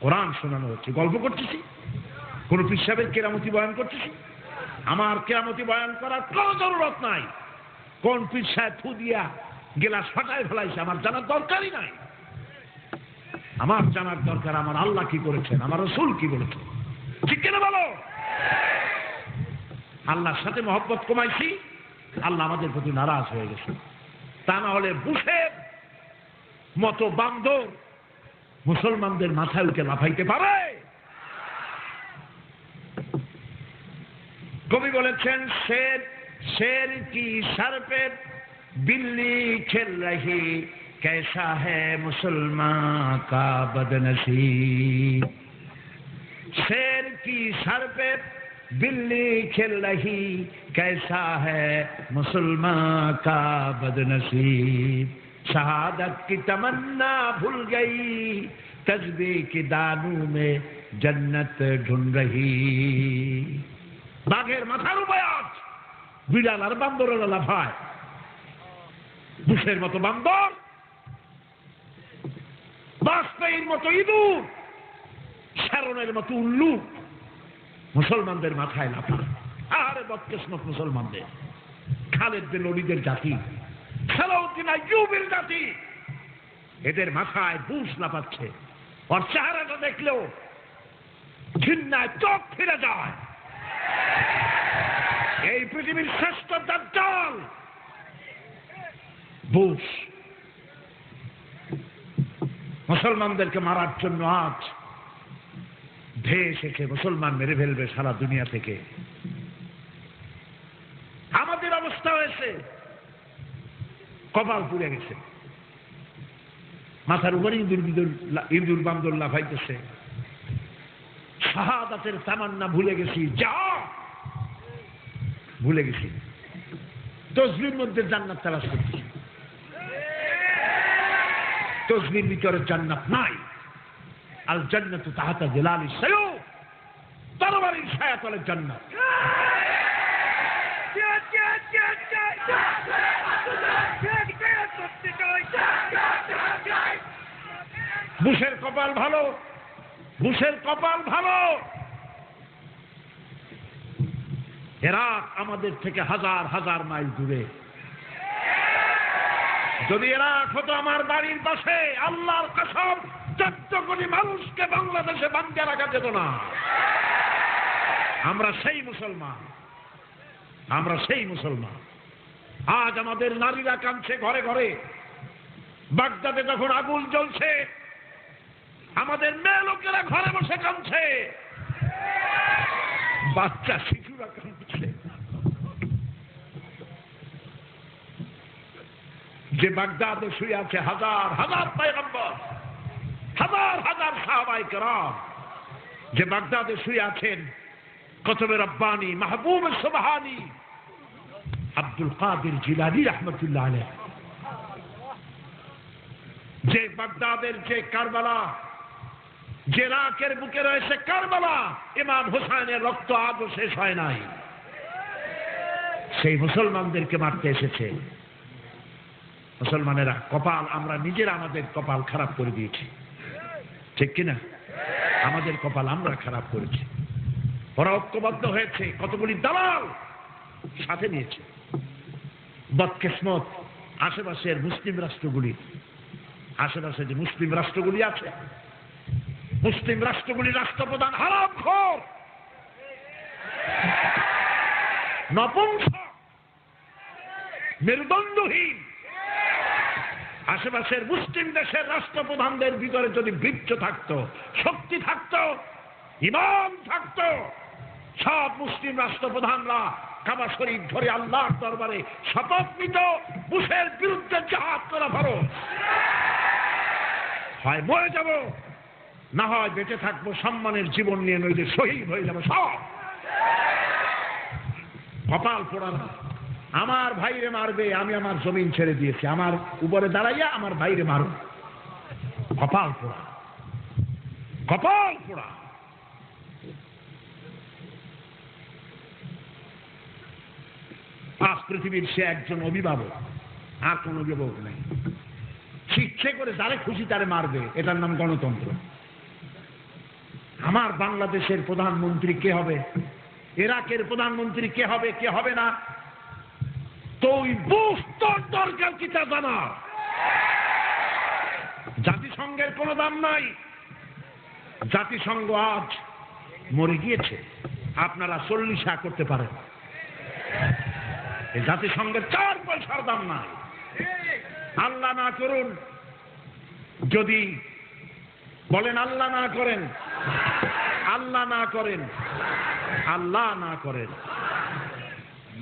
কোরআন শোনানো হচ্ছে, গল্প করতেছি, কোন পীর সাহেবের কেরামতি বয়ান করতেছি। আমার কেরামতি বয়ান করার কোনো জরুরত নাই। কোন পীর সাহেব ফু দিয়া গেলাস ফাটায় ফেলাইছে আমার জানার দরকারই নাই। আমার জানার দরকার আমার আল্লাহ কি করেছেন, আমার রাসূল কি বলেছেন। ঠিক কিনা বলো? আল্লাহর সাথে মহব্বত কমাইছি, আল্লাহ আমাদের প্রতি নারাজ হয়ে গেছে। তা না হলে বুশের মতো বান্দর মুসলমানদের মাথায় উঠে লাফাইতে পারে? কবি বলেছেন, শের শের কি সর পে बिल्ली खेल रही, कैसा है मुसलमान का बदनसीब। शेर की सर पे बिल्ली खेल रही, कैसा है मुसलमान का बदनसीब। शहादत की तमन्ना भूल गई, तस्बीह की दानों में जन्नत ढूंढ रही। बाघेर माथार उपयात बिड़ाल और बांदरेरा लाफाय, বুশের মতো বান্দর, বাজপেয়ীর মতো ইঁদুর, শারনের মতো উল্লু মুসলমানদের মাথায় লাফায়। আরে বদকিসমত মুসলমানদের, খালেদ বিন ওলীদের জাতি, সালাউদ্দিন আইয়ুবের জাতি, এদের মাথায় বুশ লাফাচ্ছে। ওর চেহারাটা দেখলেও ঘৃণায় চোখ ফিরে যায়। এই পৃথিবীর শ্রেষ্ঠ দাজ্জাল বুশ মুসলমানদেরকে মারার জন্য আজ ধেয়ে এসেছে। মুসলমান মেরে ফেলবে সারা দুনিয়া থেকে। আমাদের অবস্থা হয়েছে, কপাল পুড়ে গেছে। মাথার উপরে ইঁদুর বান্দর লাফাইতেছে। শাহাদাতের তামান্না ভুলে গেছি, যা ভুলে গেছি। তসবির মধ্যে জান্নাত তালাশ করছি, তসবির ভিতরে জান্নাত নাই। আল জান্নাতু তাহাতা জিলালিস সায়ুফ, তরবারির ছায়াতলে জান্নাত। বুশের কপাল ভালো, বুশের কপাল ভালো। ইরাক আমাদের থেকে হাজার হাজার মাইল দূরে। যদি ইরাক হতো আমার বাড়ির পাশে, আল্লাহর কসম 14 কোটি মানুষকে বাংলাদেশে বাঁধে রাখা যেত না। আমরা সেই মুসলমান, আমরা সেই মুসলমান। আজ আমাদের নারীরা কাঁদছে ঘরে ঘরে। বাগদাদে যখন আগুন জ্বলছে, আমাদের মেয়ে লোকেরা ঘরে বসে কাঁদছে, বাচ্চা শিশুরা কাঁদছে। যে বাগদাদে শুয়ে আছে হাজার হাজার পয়গম্বর, হাজার হাজার সাহাবায়ে কেরাম, যে বাগদাদে শুয়ে আছেন কুতুবে রব্বানি, মাহবুব সুবহানি, আব্দুল কাদের জিলানী রাহমাতুল্লাহ আলাইহি, যে বাগদাদের যে কারবালা, যে ইরাকের বুকে রয়েছে কারবালা, ইমাম হুসাইনের রক্ত আজও শেষ হয় নাই। সেই মুসলমানদেরকে মারতে এসেছে। মুসলমানেরা কপাল, আমরা নিজেরা আমাদের কপাল খারাপ করে দিয়েছি। ঠিক কিনা? আমাদের কপাল আমরা খারাপ করেছি। ওরা ঐক্যবদ্ধ হয়েছে, কতগুলি দালাল সাথে নিয়েছে। বদকিসমত আশেপাশের মুসলিম রাষ্ট্রগুলি, আশেপাশে যে মুসলিম রাষ্ট্রগুলি আছে, মুসলিম রাষ্ট্রগুলির রাষ্ট্রপ্রধান হারামখোর, নপুংসক, মেরুদণ্ডহীন। আশেপাশের মুসলিম দেশের রাষ্ট্রপ্রধানদের ভিতরে যদি বীর্য থাকতো, শক্তি থাকতো, ঈমান থাকতো, সব মুসলিম রাষ্ট্রপ্রধানরা কাবা শরীফ ধরে আল্লাহর দরবারে শপথ নিত, বুশের বিরুদ্ধে জিহাদ করা ফরজ। হয় মরে যাব, না হয় বেঁচে থাকবো সম্মানের জীবন নিয়ে, নইলে শহীদ হয়ে যাবো সব। কপাল পোড়ানো। আমার ভাইরে মারবে, আমি আমার জমিন ছেড়ে দিয়েছি, আমার উপরে দাঁড়াইয়া আমার ভাইরে মারো। কপাল পোড়া, কপাল পোড়া। আজ পৃথিবীর সে একজন অভিভাবক, আর কোন অভিভাবক নেই। শিক্ষে করে যারে খুশি তারে মারবে, এটার নাম গণতন্ত্র। আমার বাংলাদেশের প্রধানমন্ত্রী কে হবে, ইরাকের প্রধানমন্ত্রী কে হবে, কে হবে না, তো ওই বুঝতোর দরকার কি তা জানা। জাতিসংঘের কোনো দাম নাই। জাতিসংঘ আজ মরে গিয়েছে, আপনারা 40 করতে পারেন। এই জাতিসংঘের 4 পয়সার দাম নাই। আল্লাহ না করুন, যদি বলেন আল্লাহ না করেন, আল্লাহ না করেন, আল্লাহ না করেন,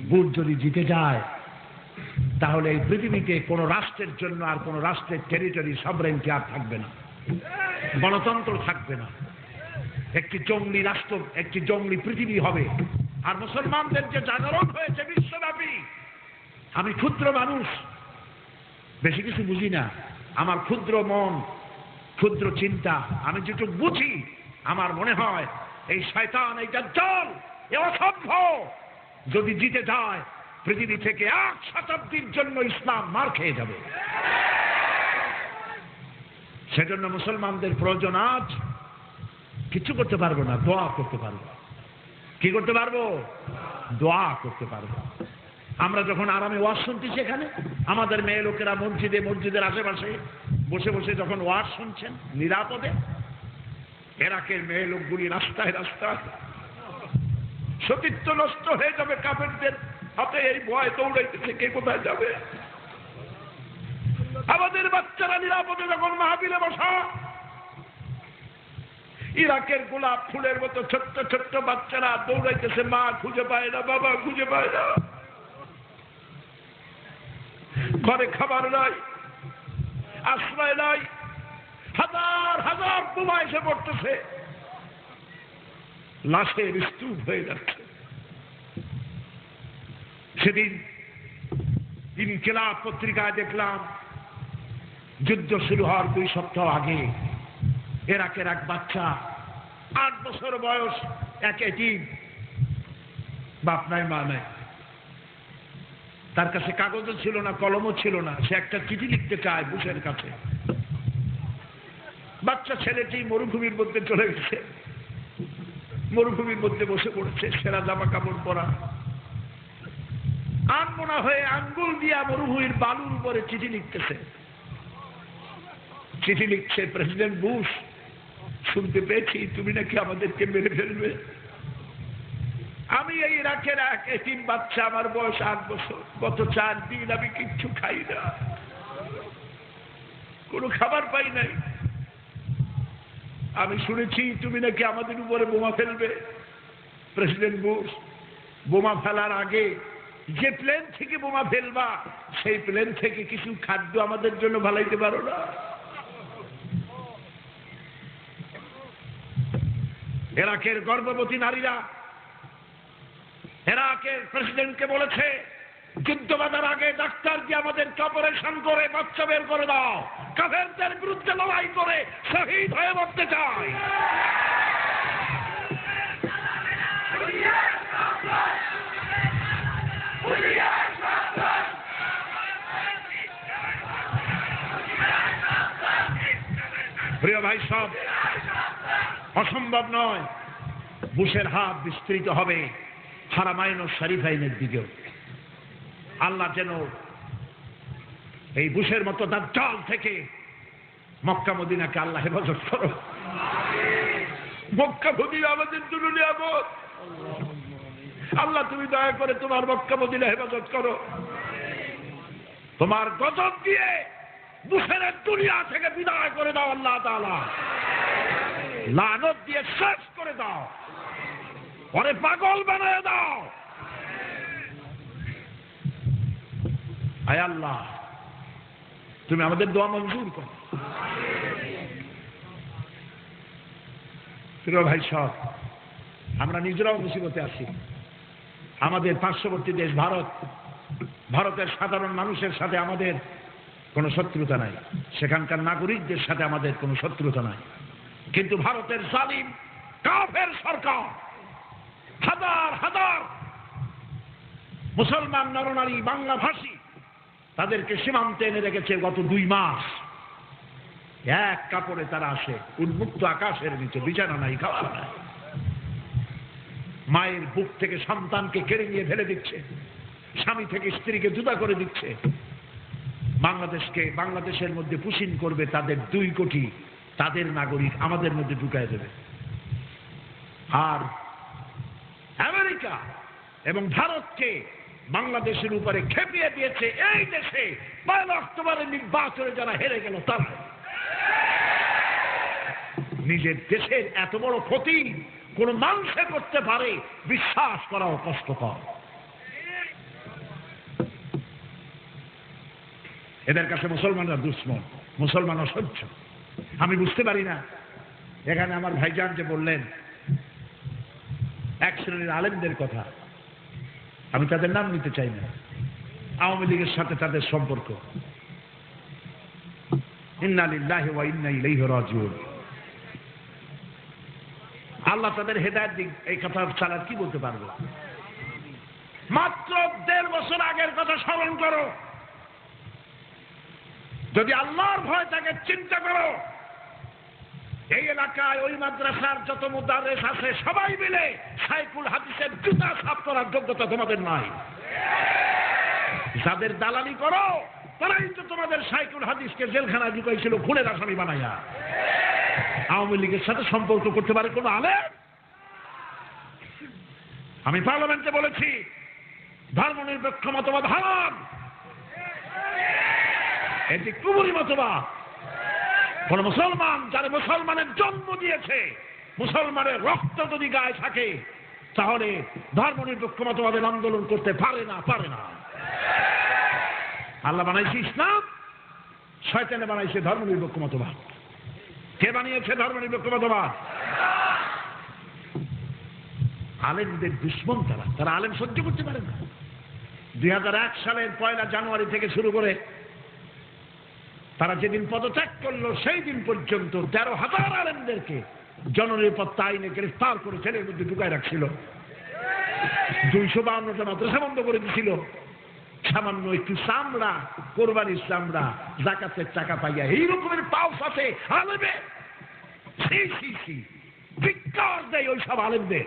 ভোট যদি জিতে যায়, তাহলে এই পৃথিবীতে কোন রাষ্ট্রের জন্য আর কোন রাষ্ট্রের টেরিটরি সভরেন্টি আর থাকবে না, গণতন্ত্র থাকবে না। একটি জঙ্গলি রাষ্ট্র, একটি জঙ্গলি পৃথিবী হবে। আর মুসলমানদের যে জাগরণ হয়েছে বিশ্বব্যাপী, আমি ক্ষুদ্র মানুষ, বেশি কিছু বুঝি না, আমার ক্ষুদ্র মন, ক্ষুদ্র চিন্তা, আমি যেটুকু বুঝি, আমার মনে হয় এই শয়তান, এই দাজ্জাল, এ অসভ্য যদি জিতে যায়, পৃথিবী থেকে 1 শতাব্দীর জন্য ইসলাম মার খেয়ে যাবে। সেজন্য মুসলমানদের প্রয়োজন, আজ কিছু করতে পারবো না, দোয়া করতে পারবো। কি করতে পারবো? দোয়া করতে পারবো। আমরা যখন আরামে ওয়াজ শুনতেছি, এখানে আমাদের মেয়ে লোকেরা মসজিদে, মসজিদের আশেপাশে বসে বসে যখন ওয়াজ শুনছেন নিরাপদে, ইরাকের মেয়ে লোকগুলি রাস্তায় রাস্তায় সতীত্ব নষ্ট হয়ে যাবে, কাফেরদের হাতে এই ভয় দৌড়াইতেছে কে কোথায় যাবে। আমাদের বাচ্চারা নিরাপদে যখন মাহফিলে বসা, ইরাকের গোলাপ ফুলের মতো ছোট্ট ছোট্ট বাচ্চারা দৌড়াইতেছে, মা খুঁজে পায় না, বাবা খুঁজে পায় না, ঘরে খাবার নাই, আশ্রয় নাই, হাজার হাজার বোমা এসে পড়তেছে, লাশের স্তূপ হয়ে যাচ্ছে। সেদিন ইনকিলাব পত্রিকায় দেখলাম, যুদ্ধ শুরু হওয়ার 2 সপ্তাহ আগে ইরাকের এক বাচ্চা, 8 বছর বয়স, এক এতিম, বাপ নাই মা নাই, তার কাছে কাগজও ছিল না, কলমও ছিল না, সে একটা চিঠি লিখতে চায় বুশের কাছে। বাচ্চা ছেলেটি মরুভূমির মধ্যে চলে গেছে, মরুভূমির মধ্যে বসে পড়েছে, সেরা জামা কাপড় পরা, আনমনা হয়ে আঙ্গুল দিয়া মরুভূমির বালুর উপরে চিঠি লিখতেছে। চিঠি লিখছে, প্রেসিডেন্ট বুশ, শুনতে পেয়েছি তুমি নাকি আমাদেরকে মেরে ফেলবে। আমি এই ইরাকের এক এতিম বাচ্চা, আমার বয়স 8 বছর, গত 4 দিন আমি কিচ্ছু খাই না, কোনো খাবার পাই নাই। আমি শুনেছি তুমি নাকি আমাদের উপরে বোমা ফেলবে। প্রেসিডেন্ট বুশ, বোমা ফেলার আগে যে প্লেন থেকে বোমা ফেলবা, সেই প্লেন থেকে কিছু খাদ্য আমাদের জন্য ভালাইতে পারো না? ইরাকের গর্ভবতী নারীরা ইরাকের প্রেসিডেন্টকে বলেছে, যুদ্ধ বাঁধার আগে ডাক্তার দিয়ে আমাদেরকে অপারেশন করে বাচ্চা বের করে দাও, কাফেরদের বিরুদ্ধে লড়াই করে শহীদ হয়ে মরতে চাই। প্রিয় ভাই সব, অসম্ভব নয়, বুশের হাত বিস্তৃত হবে হারামাইন ও শরীফাইনের দিকেও। আল্লাহ যেন এই বুশের মতো দাজ্জাল থেকে মক্কা মদিনাকে আল্লাহ হেফাজত করো। মক্কা মদিনা আমাদের জন্য নিয়ামত। আল্লাহ তুমি দয়া করে তোমার মক্কা মদিনা হেফাজত করো। তোমার গজব দিয়ে বুশের দুনিয়া থেকে বিদায় করে দাও আল্লাহ তাআলা, লানত দিয়ে শেষ করে দাও, পরে পাগল বানায় দাও। আয় আল্লাহ, তুমি আমাদের দোয়া মঞ্জুর করো। প্রিয় ভাই সব, আমরা নিজেরাও মুসিবতে আছি। আমাদের পার্শ্ববর্তী দেশ ভারত, ভারতের সাধারণ মানুষের সাথে আমাদের কোনো শত্রুতা নাই, সেখানকার নাগরিকদের সাথে আমাদের কোনো শত্রুতা নাই। কিন্তু ভারতের জালিম কাফের সরকার হাজার হাজার মুসলমান নরনারী বাংলাভাষী তাদেরকে সীমান্তে এনে রেখেছে গত 2 মাস। এক কাপড়ে তারা আসে, উন্মুক্ত আকাশের নিচে, বিছানা নাই, খাবার নাই, মায়ের বুক থেকে সন্তানকে কেড়ে নিয়ে ফেলে দিচ্ছে, স্বামী থেকে স্ত্রীকে জুদা করে দিচ্ছে। বাংলাদেশের মধ্যে পুশিন করবে তাদের 2 কোটি তাদের নাগরিক আমাদের মধ্যে ঢুকায় দেবে। আর আমেরিকা এবং ভারতকে বাংলাদেশের উপরে খেপিয়ে দিয়েছে এই দেশে 1 অক্টোবরের নির্বাচনে যারা হেরে গেল তারা। নিজের দেশের এত বড় ক্ষতি কোন মানুষে করতে পারে বিশ্বাস করাও কষ্টকর। এদের কাছে মুসলমানরা দুশ্মন, মুসলমান অসহ্য। আমি বুঝতে পারি না, এখানে আমার ভাইজান যে বললেন 1 শ্রেণীর আলেমদের কথা, আমি তাদের নাম নিতে চাই না, আওয়ামী লীগের সাথে তাদের সম্পর্ক, ইন্না লিল্লাহি ওয়া ইন্না ইলাইহি রাজিউন। আল্লাহ তাদের হেদায়েত দিক, এই কথা ছাড়া কি বলতে পারবো? মাত্র 1.5 বছর আগের কথা স্মরণ করো। যদি আল্লাহর ভয় থাকে চিন্তা করো, এই এলাকায় ওই মাদ্রাসার যত মুদাররিস আছে সবাই মিলে সাইকুল হাদিসের জুতা সাফ করার যোগ্যতা তোমাদের নাই। যাদের দালালি করো তারাই তো তোমাদের সাইকুল হাদিসকে জেলখানায় ঢুকাইছিল খুনের আসামি বানাইয়া। আওয়ামী লীগের সাথে সম্পর্ক করতে পারে কোন আলেম? আমি পার্লামেন্টে বলেছি ধর্মনিরপেক্ষ মতবাদ হারাম, এটি কুবুরি মতবাদ। কোন মুসলমান যারা মুসলমানের জন্ম দিয়েছে, মুসলমানের রক্ত যদি গায়ে থাকে, তাহলে ধর্মনিরপেক্ষ মতবাদের আন্দোলন করতে পারে না। আল্লাহ বানাইছে ইসলাম, শয়তানে বানাইছে ধর্মনিরপেক্ষ মতবাদ। কে বানিয়েছে ধর্মনিরপেক্ষ মতবাদ? আলেমদের দুশ্মন তারা আলেম সহ্য করতে পারে না। 2001 সালের 1 জানুয়ারি থেকে শুরু করে তারা যেদিন পদত্যাগ করলো সেই দিন পর্যন্ত 13,000 আলেমদেরকে জননিরাপত্তা আইনে গ্রেফতার করে ছেলের মধ্যে ঢুকায় রাখছিল। 252টা মাদ্রাসা বন্ধ করে দিছিল। সামান্য একটু চামড়া, কোরবানির চামড়া, যাকাতের টাকা পাইয়া এই রকমের পাও সাথে আলেমে বিকার দেয় ওই সব আলেমদের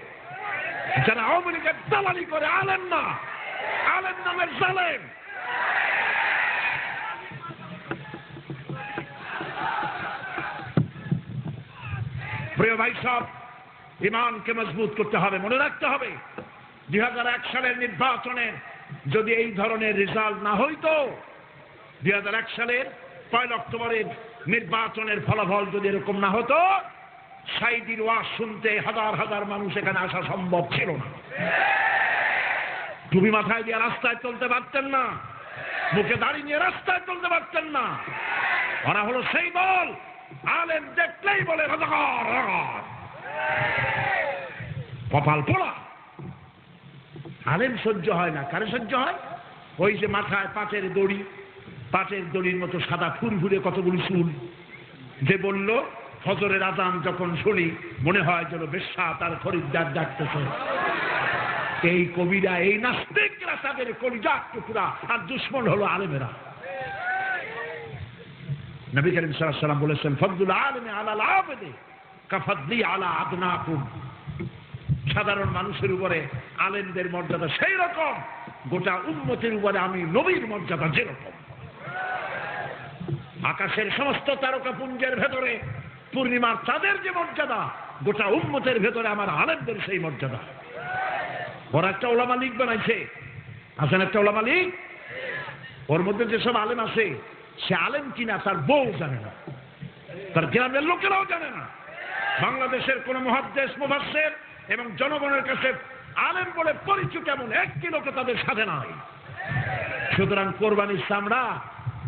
যারা আওয়ামী লীগের দালালি করে। আলেম না, আলেম নামের জালেম। প্রিয় ভাই সব, ইমানকে মজবুত করতে হবে, মনে রাখতে হবে 2001 সালের নির্বাচনে যদি এই ধরনের রেজাল্ট না হইতো, 2001 সালের 1 অক্টোবরের নির্বাচনের ফলাফল যদি এরকম না হতো, সাইদির ওয়াজ শুনতে হাজার হাজার মানুষ এখানে আসা সম্ভব ছিল না। টুপি মাথায় দিয়ে রাস্তায় চলতে পারতেন না, মুখে দাড়ি নিয়ে রাস্তায় চলতে পারতেন না। ওরা হলো সেই দল আলেম দেখলেই বলে কপাল পোড়া। আলেম সহ্য হয় না, কারে সহ্য হয়? ওই যে মাথায় পাটের দড়ির মতো সাদা ফুরফুরে কতগুলি চুল, যে বলল ফজরের আযান যখন শুনি মনে হয় যেন বেশ্যা তার খরিদ্দার ডাকতেছে। এই কবিরা, এই নাস্তিকরা তাদের কলিজার টুকরা, আর দুশ্মন হলো আলেমেরা। নবী করিম সাল্লাল্লাহু আলাইহি ওয়াসাল্লাম বলেছেন, ফজলুল আলিমি আলাল আবিদি কাফাদলি আলা আদনাকুম। সাধারণ মানুষের উপরে আলেমদের মর্যাদা সেই রকম, গোটা উম্মতের উপরে আমি নবীর মর্যাদা যেরকম। আকাশের সমস্ত তারকাপুঞ্জের ভেতরে পূর্ণিমার চাঁদের যে মর্যাদা, গোটা উম্মতের ভেতরে আমার আলেমদের সেই মর্যাদা। ওরা একটা ওলামা লীগ বানাইছে, আছেন একটা ওলামা লীগ, ওর মধ্যে যেসব আলেম আছে, সে আলেম কিনা তার বউ জানে না, তার গ্রামের লোকেরাও জানে না। বাংলাদেশের কোন মুহাদ্দিস, মুফাসসির এবং জনগণের কাছে আলেম বলে পরিচিত এমন একটি লোকে তাদের সাথে নাই। সুতরাং কোরবানির চামড়া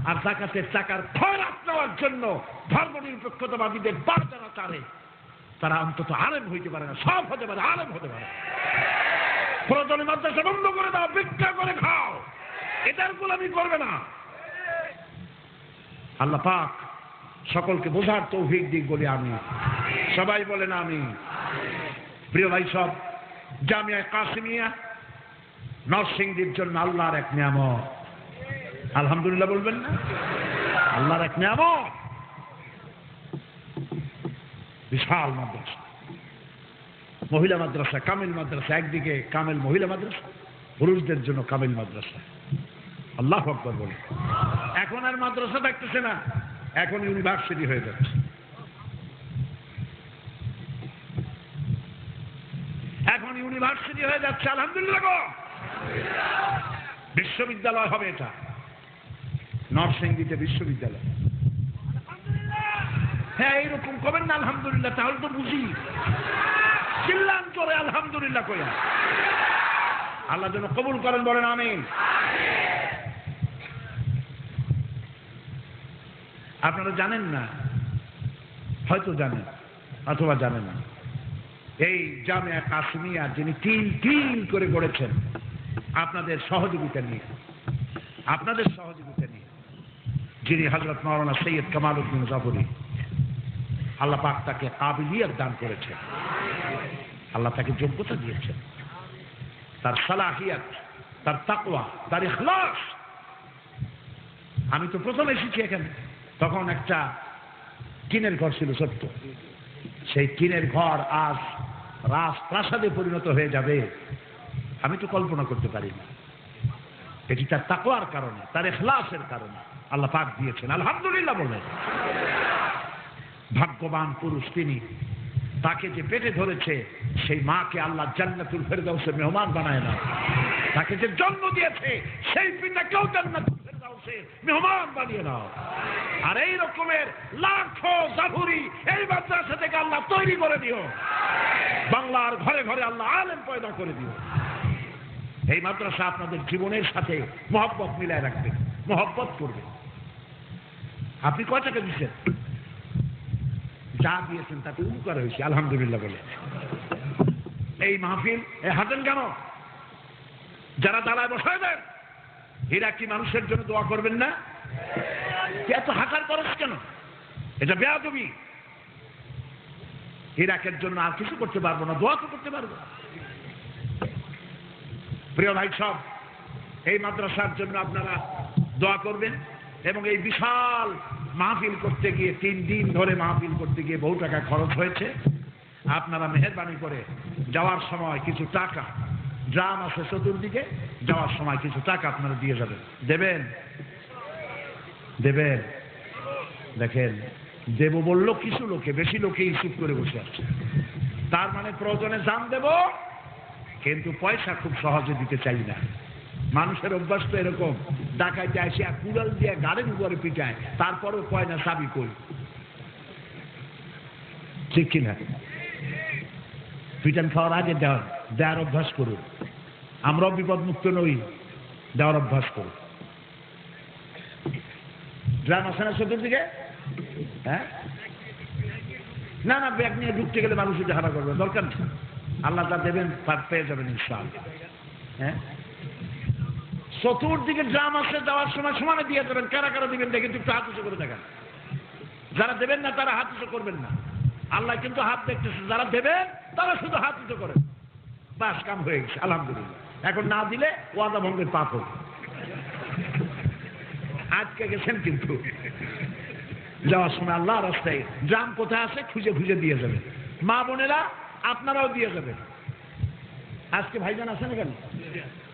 আর যাকাতের টাকার খয়রাত নেওয়ার জন্য ধর্মনিরপেক্ষতাবাদীদের বারদানা তারে তারা অন্তত আলেম হইতে পারে না, সব হতে পারে, আলেম হতে পারে। প্রয়োজনে মাদ্রাসা বন্ধ করে দাও, ভিক্ষা করে খাও, এটার গোলামি করবে না। আল্লাহ পাক সকলকে বোঝার তৌফিক দিক বলি আমি, সবাই বলেন আমি। প্রিয় ভাই সব, জামিয়া কাসিমিয়া নরসিংদীর জন্য আল্লাহর এক নিয়ামত। আলহামদুলিল্লাহ বলবেন না? আল্লাহর এক নিয়ামত। বিশাল মাদ্রাসা, মহিলা মাদ্রাসা, কামিল মাদ্রাসা, একদিকে কামিল মহিলা মাদ্রাসা, পুরুষদের জন্য কামিল মাদ্রাসা। আল্লাহু আকবার বলে। এখন আর মাদ্রাসা থাকতেছে না, এখন ইউনিভার্সিটি হয়ে যাচ্ছে। এখন ইউনিভার্সিটি হয়ে যাচ্ছে, আলহামদুলিল্লাহ। বিশ্ববিদ্যালয় হবে এটা, নরসিংদীতে বিশ্ববিদ্যালয়। হ্যাঁ, এইরকম করবেন না আলহামদুলিল্লাহ, তাহলে তো বুঝি চিল্লান করে আলহামদুলিল্লাহ কইয়া। আল্লাহ যেন কবুল করেন, বলেন আমিন। আপনারা জানেন না, হয়তো জানেন অথবা জানেন না, এই জামিয়া কাসিমিয়া যিনি তিল তিল করে গড়েছেন আপনাদের সহযোগিতা নিয়ে, আপনাদের সহযোগিতা নিয়ে, যিনি হযরত মাওলানা সৈয়দ কামাল উদ্দিন জাফরি, আল্লাহ পাক তাকে কাবিলিয়ত দান করেছেন, আল্লাহ তাকে যোগ্যতা দিয়েছেন, তার সালাহিয়াত, তার তাকওয়া, তার ইখলাস। আমি তো প্রথম এসেছি এখানে, তখন একটা টিনের ঘর ছিল ছোট্ট, সেই টিনের ঘর আজ রাজপ্রাসাদে পরিণত হয়ে যাবে, আমি তো কল্পনা করতে পারি না। এটি তার তাকওয়ার কারণে, তার ইখলাসের কারণে আল্লাহ পাক দিয়েছেন, আলহামদুলিল্লাহ বলেন। ভাগ্যবান পুরুষ তিনি, তাকে যে পেটে ধরেছে সেই মাকে আল্লাহ জান্নাতুল ফেরদাউসে মেহমান বানায় না, তাকে যে জন্ম দিয়েছে সেই পিতাকেও জান্নাতুল ফেরদাউসে মেহমান বানিয়ে নাও। আর এই রকমের লাখো জাফরি এই মাদ্রাসা থেকে আল্লাহ তৈরি করে দিও, বাংলার ঘরে ঘরে আল্লাহ আলেম পয়দা করে দিও। এই মাদ্রাসা আপনাদের জীবনের সাথে মহব্বত মিলায় রাখবে, মহব্বত করবে। আপনি কয় টাকা দিচ্ছেন? যা দিয়েছেন তাতে উপকার হয়েছে, আলহামদুলিল্লাহ বলে। এই মাহফিল হাঁটেন কেন? যারা দাঁড়ায় বসায় দেন, এরা কি মানুষের জন্য দোয়া করবেন না? এত হাঁটার খরচ কেন? এটা বেয়াদবি। ইরাকের জন্য আর কিছু করতে পারবো না, দোয়া তো করতে পারবো। প্রিয় ভাই সব, এই মাদ্রাসার জন্য আপনারা দোয়া করবেন, এবং এই বিশাল মাহফিল করতে গিয়ে 3 দিন ধরে মাহফিল করতে গিয়ে বহু টাকা খরচ হয়েছে। আপনারা মেহেরবানি করে যাওয়ার সময় কিছু টাকা, ড্রাম আছে চতুর্দিকে, যাওয়ার সময় কিছু টাকা আপনারা দিয়ে যাবেন। দেবেন? দেবেন? দেখেন, দেব বললো কিছু লোকে, বেশি লোকে ইস্যু করে বসে আছে। তার মানে প্রয়োজনে জান দেব, কিন্তু পয়সা খুব সহজে দিতে চাই না। মানুষের অভ্যাস তো এরকম, ডাকাইতে আসে কুড়াল দিয়ে গাড়ির উপরে পিটায়, তারপরেও কয় না চাবি কই। ঠিক কিনা? পিটান খাওয়ার আগে দেওয়ার অভ্যাস করুন। আমরাও বিপদ মুক্ত নই, দেওয়ার অভ্যাস করুন। ড্রাম আছে না চতুর্দিকে? হ্যাঁ, না না, ব্যাগ নিয়ে ঢুকতে গেলে মানুষ হারা করবে, দরকার নেই। আল্লাহ যা দেবেন তার পেয়ে যাবেন ইনশাআল্লাহ। হ্যাঁ, চতুর্দিকে ড্রাম আছে, যাওয়ার সময় সমানে দিয়ে যাবেন। কারা কারা দিবেন দেখে একটু হাত উঁচু করে দেখান। যারা দেবেন না তারা হাত উঁচু করবেন না, আল্লাহ কিন্তু হাত দেখতেছে। যারা দেবেন তারা শুধু হাত উঁচু করেন, বাস কাম হয়ে গেছে, আলহামদুলিল্লাহ। এখন না দিলে ওয়াদা ভঙ্গের পাপ হবে। আজকে গেছেন কিন্তু যাওয়ার সময় আল্লাহ রাস্তায় ড্রাম কোথায় আছে খুঁজে খুঁজে দিয়ে যাবেন। মা বোনেরা আপনারাও দিয়ে যাবেন। আজকে ভাইজান আছেন কেন?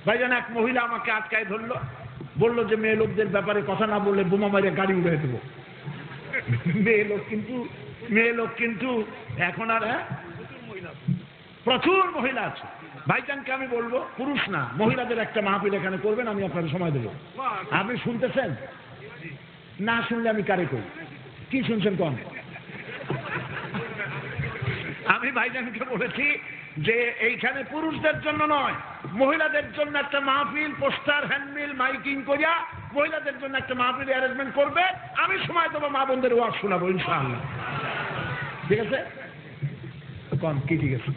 ভাইজান, এক মহিলা আমাকে আটকায় ধরলো, বললো যে মেয়ে লোকদের ব্যাপারে কথা না বললে বোমা মারে গাড়ি উড়ে দেবো। মেয়ে লোক কিন্তু এখন আর প্রচুর মহিলা আছে। ভাইজানকে আমি বলবো, পুরুষ না মহিলাদের একটা মাহফিল এখানে করবেন, আমি আপনাকে সময় দেবো। আপনি শুনতেছেন? না শুনলে আমি কারে করি? কি শুনছেন কম? আমি ভাইজানকে বলেছি যে এইখানে পুরুষদের জন্য নয়, মহিলাদের জন্য একটা মাহফিল, পোস্টার, হ্যান্ডবিল, মাইকিং করিয়া মহিলাদের জন্য একটা মাহফিল অ্যারেঞ্জমেন্ট করবে। আমি সময় দেবো, মা বোনদের ওয়াজ শোনাবো ইনশাআল্লাহ। ঠিক আছে? কম কি ঠিক আছে?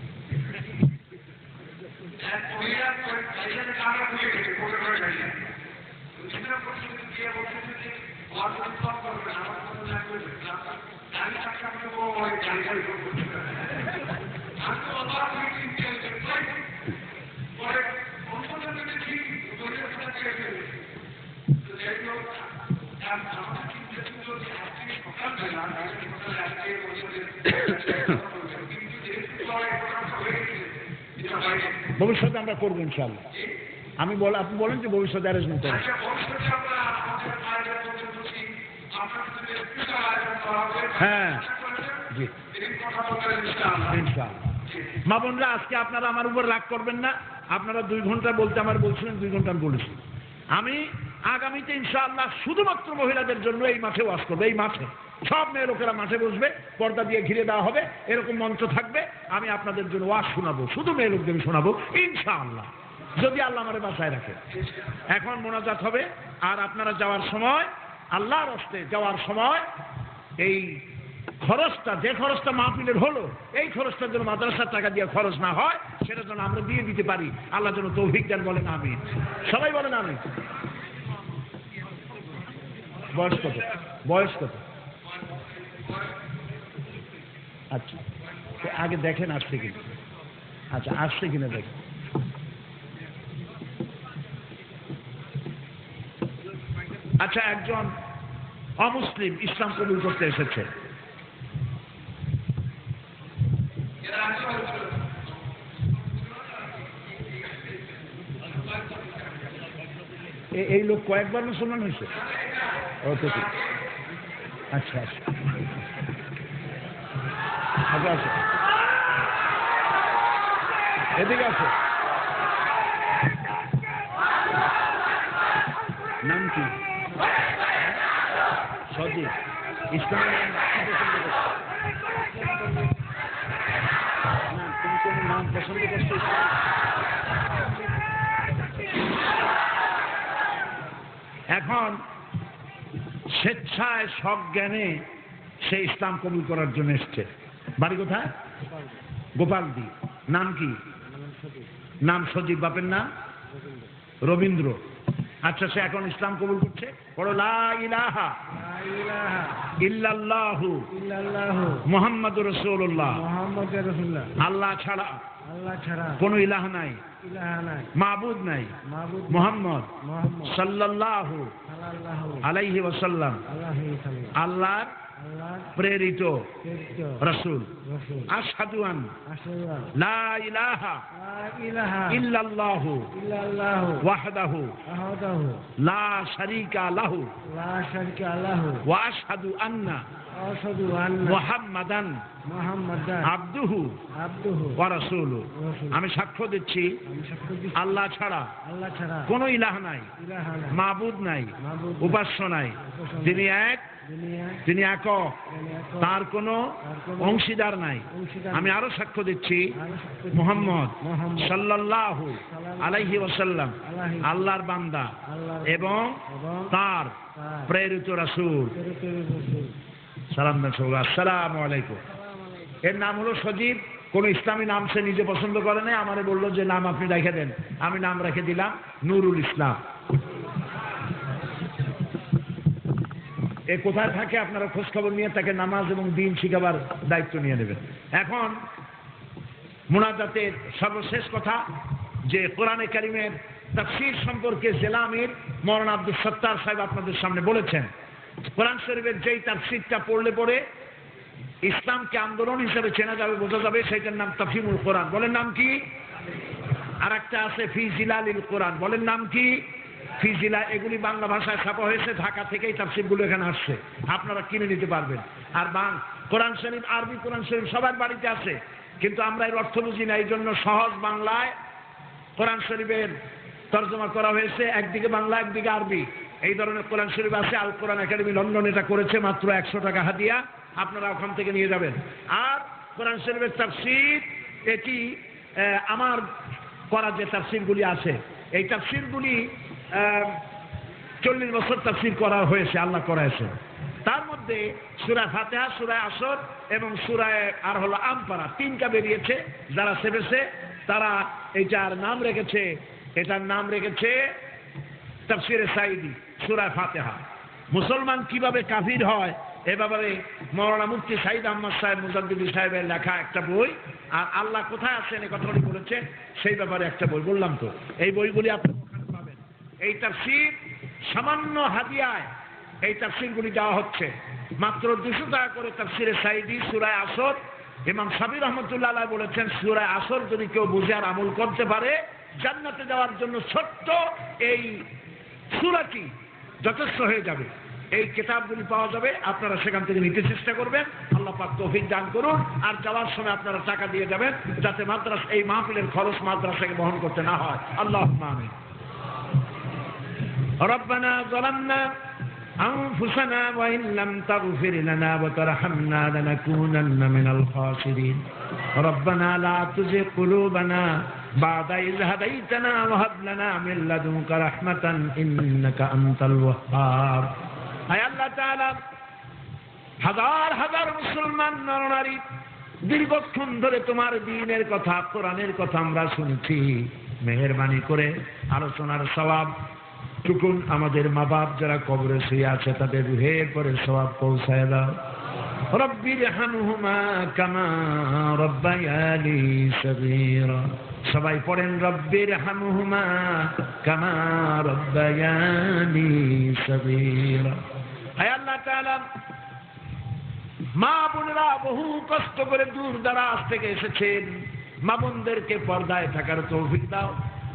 ভবিষ্যতে আমরা করবো ইনশাআল্লাহ। আপনি বলেন যে ভবিষ্যতে অ্যারেঞ্জমেন্ট করেন। হ্যাঁ জি ইনশাআল্লাহ। মা বোনরা, আজকে আপনারা আমার উপর রাগ করবেন না। আপনারা 2 ঘন্টা বলতে আমার বলছিলেন, 2 ঘন্টা আমি বলেছি। আমি আগামীতে ইনশাআল্লাহ শুধুমাত্র মহিলাদের জন্য এই মাঠে ওয়াজ করবো। এই মাঠে সব মেয়ে লোকেরা মাঠে বসবে, পর্দা দিয়ে ঘিরে দেওয়া হবে, এরকম মঞ্চ থাকবে। আমি আপনাদের জন্য ওয়াজ শোনাবো, শুধু মেয়ে লোকদের শোনাবো ইনশাআল্লাহ, যদি আল্লাহ আমারে বাঁচায় রাখে। এখন মোনাজাত হবে, আর আপনারা যাওয়ার সময়, আল্লাহর হস্তে যাওয়ার সময়, এই খরচটা, যে খরচটা মাহফিলের হলো, এই খরচটার জন্য মাদ্রাসার টাকা দিয়ে খরচ না হয়, সেটার জন্য আমরা দিয়ে দিতে পারি। আল্লাহ যেন তৌফিক দেন, বলেন আমিন। সবাই বলেন আমিন। বয়স কত? বয়স কত? আচ্ছা, আগে দেখেন আসছে কিনা। আচ্ছা, আসছে কিনা দেখেন। আচ্ছা, একজন অমুসলিম ইসলাম কবুল করতে এসেছে। এই লোক কয়েকবার মুসলমান হয়েছে? আচ্ছা আচ্ছা আচ্ছা আচ্ছা, এদিকে আছে। নাম কি? সজিব। ইসলামের না, তুমি কোন নাম পছন্দ করছো? এখন স্বেচ্ছায় সজ্ঞানে সে ইসলাম কবুল করার জন্য এসছে। বাড়ি কোথায়? গোপালদি। নাম কি? নাম সজীব। বাপের নাম? রবীন্দ্র। আচ্ছা, সে এখন ইসলাম কবুল করছে। বড় লা ইলাহা ইল্লাল্লাহু মুহাম্মাদুর রাসূলুল্লাহ। আল্লাহ ছাড়া কোন ইলাহ নাই, মাবুদ নাই। মুহাম্মদ সাল্লাল্লাহু আলাইহি ওয়াসাল্লাম আল্লাহর প্রেরিত রাসূল। আশহাদু আন লা ইলাহা ইল্লাল্লাহু ওয়াহদাহু লা শারীকা লাহু ওয়া আশহাদু আন্না মুহাম্মাদান আবদুহু ওয়া রাসূলুহু। আমি সাক্ষ্য দিচ্ছি আল্লাহ ছাড়া কোন ইলাহ নাই, মাবুদ নাই, উপাস্য নাই। তিনি এক, তিনি একক, তার কোনো অংশীদার নাই। আমি আরো সাক্ষ্য দিচ্ছি মুহাম্মদ সাল্লাল্লাহু আলাইহি ওয়াসাল্লাম আল্লাহর বান্দা এবং তার প্রেরিত রাসূল। সালাম দেন সবাই। আসসালামু আলাইকুম। এর নাম হলো সজীব। কোন ইসলামী নাম সে নিজে পছন্দ করে নাই, আমারে বললো যে নাম আপনি রেখে দেন। আমি নাম রেখে দিলাম নুরুল ইসলাম। এ কোথায় থাকে আপনারা খোঁজ খবর নিয়ে তাকে নামাজ এবং দ্বীন শিখাবার দায়িত্ব নিয়ে নেবেন। এখন মুনাজাতের সর্বশেষ কথা, যে কোরআনে কারিমের তাফসীর সম্পর্কে জেলা আমির মওলানা আব্দুল সত্তার সাহেব আপনাদের সামনে বলেছেন। কোরআন শরীফের যেই তাফসীরটা পড়লে পরে ইসলামকে আন্দোলন হিসেবে চেনা যাবে, বোঝা যাবে, সেইটার নাম তাফহিমুল কোরআন। বলেন নাম কি? আর একটা আছে ফি জিলালিল কোরআন। বলেন নাম কি? ফি জিলা। এগুলি বাংলা ভাষায় ছাপা হয়েছে, ঢাকা থেকেই তাফসীরগুলো এখানে আসছে, আপনারা কিনে নিতে পারবেন। আর কোরআন শরীফ, আরবি কোরআন শরীফ সবার বাড়িতে আছে, কিন্তু আমরা এর অর্থ বুঝি না। এই জন্য সহজ বাংলায় কোরআন শরীফের তর্জমা করা হয়েছে, একদিকে বাংলা একদিকে আরবি। এই ধরনের কোরআন শরীফ আছে। আল কোরআন একাডেমি লন্ডন এটা করেছে, মাত্র 100 টাকা হাদিয়া, আপনারা ওখান থেকে নিয়ে যাবেন। আর কোরআন শরীফের তাফসীর, এটি আমার করা যে তাফসীরগুলি আছে, এই তাফসীরগুলি 40 বছর তাফসীর করা হয়েছে, আল্লাহ করাইছে। তার মধ্যে মধ্যে সূরা ফাতিহা, সূরা আসর এবং সূরা আর হলো আমপারা, 3টা বেরিয়েছে। যারা সেবেছে তারা এটার নাম রেখেছে, তাফসিরে সাঈদী, সূরা ফাতিহা। মুসলমান কিভাবে কাফির হয় এ ব্যাপারে মাওলানা মুফতি সাঈদ আহমদ সাহেব মুজাদ্দিদি সাহেবের লেখা একটা বই, আর আল্লাহ কোথায় আছেন এই কথাটি বলেছেন সেই ব্যাপারে একটা বই। বললাম তো এই বইগুলি আপনি ওখানে পাবেন। এই তাফসির সামান্য হাদিয়ায় এই তাফসিরগুলি দেওয়া হচ্ছে, মাত্র 200 টাকা করে। তাফসিরে সাঈদী, সূরা আসর, ইমাম সাবির রহমতুল্লাহ আলাইহি বলেছেন সূরা আসর যদি কেউ বুঝে আর আমল করতে পারে জান্নাতে যাওয়ার জন্য ছোট্ট এই সূরাটি যথেষ্ট হয়ে যাবে। এই কিতাবগুলি পাওয়া যাবে, আপনারা সেখান থেকে নিতে চেষ্টা করবেন। আল্লাহ পাক তৌফিক দান করুন। আর যাওয়ার সময় আপনারা টাকা দিয়ে যাবেন যাতে মাদ্রাসা, এই মাহফিলের খরচ মাদ্রাসাকে বহন করতে না হয়। আল্লাহুম্মা আমিন। রব্বানা যালামনা আনফুসানা ওয়া ইন লাম তাগফির লানা ওয়া তারহামনা লানাকুনান্না মিনাল খাসিরিন। রব্বানা লা তুযিগ কুলুবানা বা'দা ইয হাদাইতানা ওয়া হাব লানা মিন লাদুনকা রাহমাতান ইন্নাকা আনতাল ওয়াহ্হাব। আয় আল্লাহ তাআলা, হাজার হাজার মুসলমান নরনারী দীর্ঘক্ষণ ধরে তোমার দ্বীনের কথা, কোরআনের কথা আমরা শুনছি। মেহেরবানি করে আলোচনার সওয়াব টুকুন আমাদের মা বাপ যারা কবরে শুয়ে আছে তাদের রুহের পরে সওয়াব পৌঁছায় দাও। রব্বির হামহুমা কামা রব্বায়ানি সগীরা। সবাই পড়েন রব্বির হামহুমা কামা রব্বায়ানি সগীরা। হে আল্লাহ তাআলা, মা বোনেরা বহু কষ্ট করে দূর দারাজ থেকে এসেছেন, মা বোনদেরকে পর্দায় থাকার তৌফিক দাও,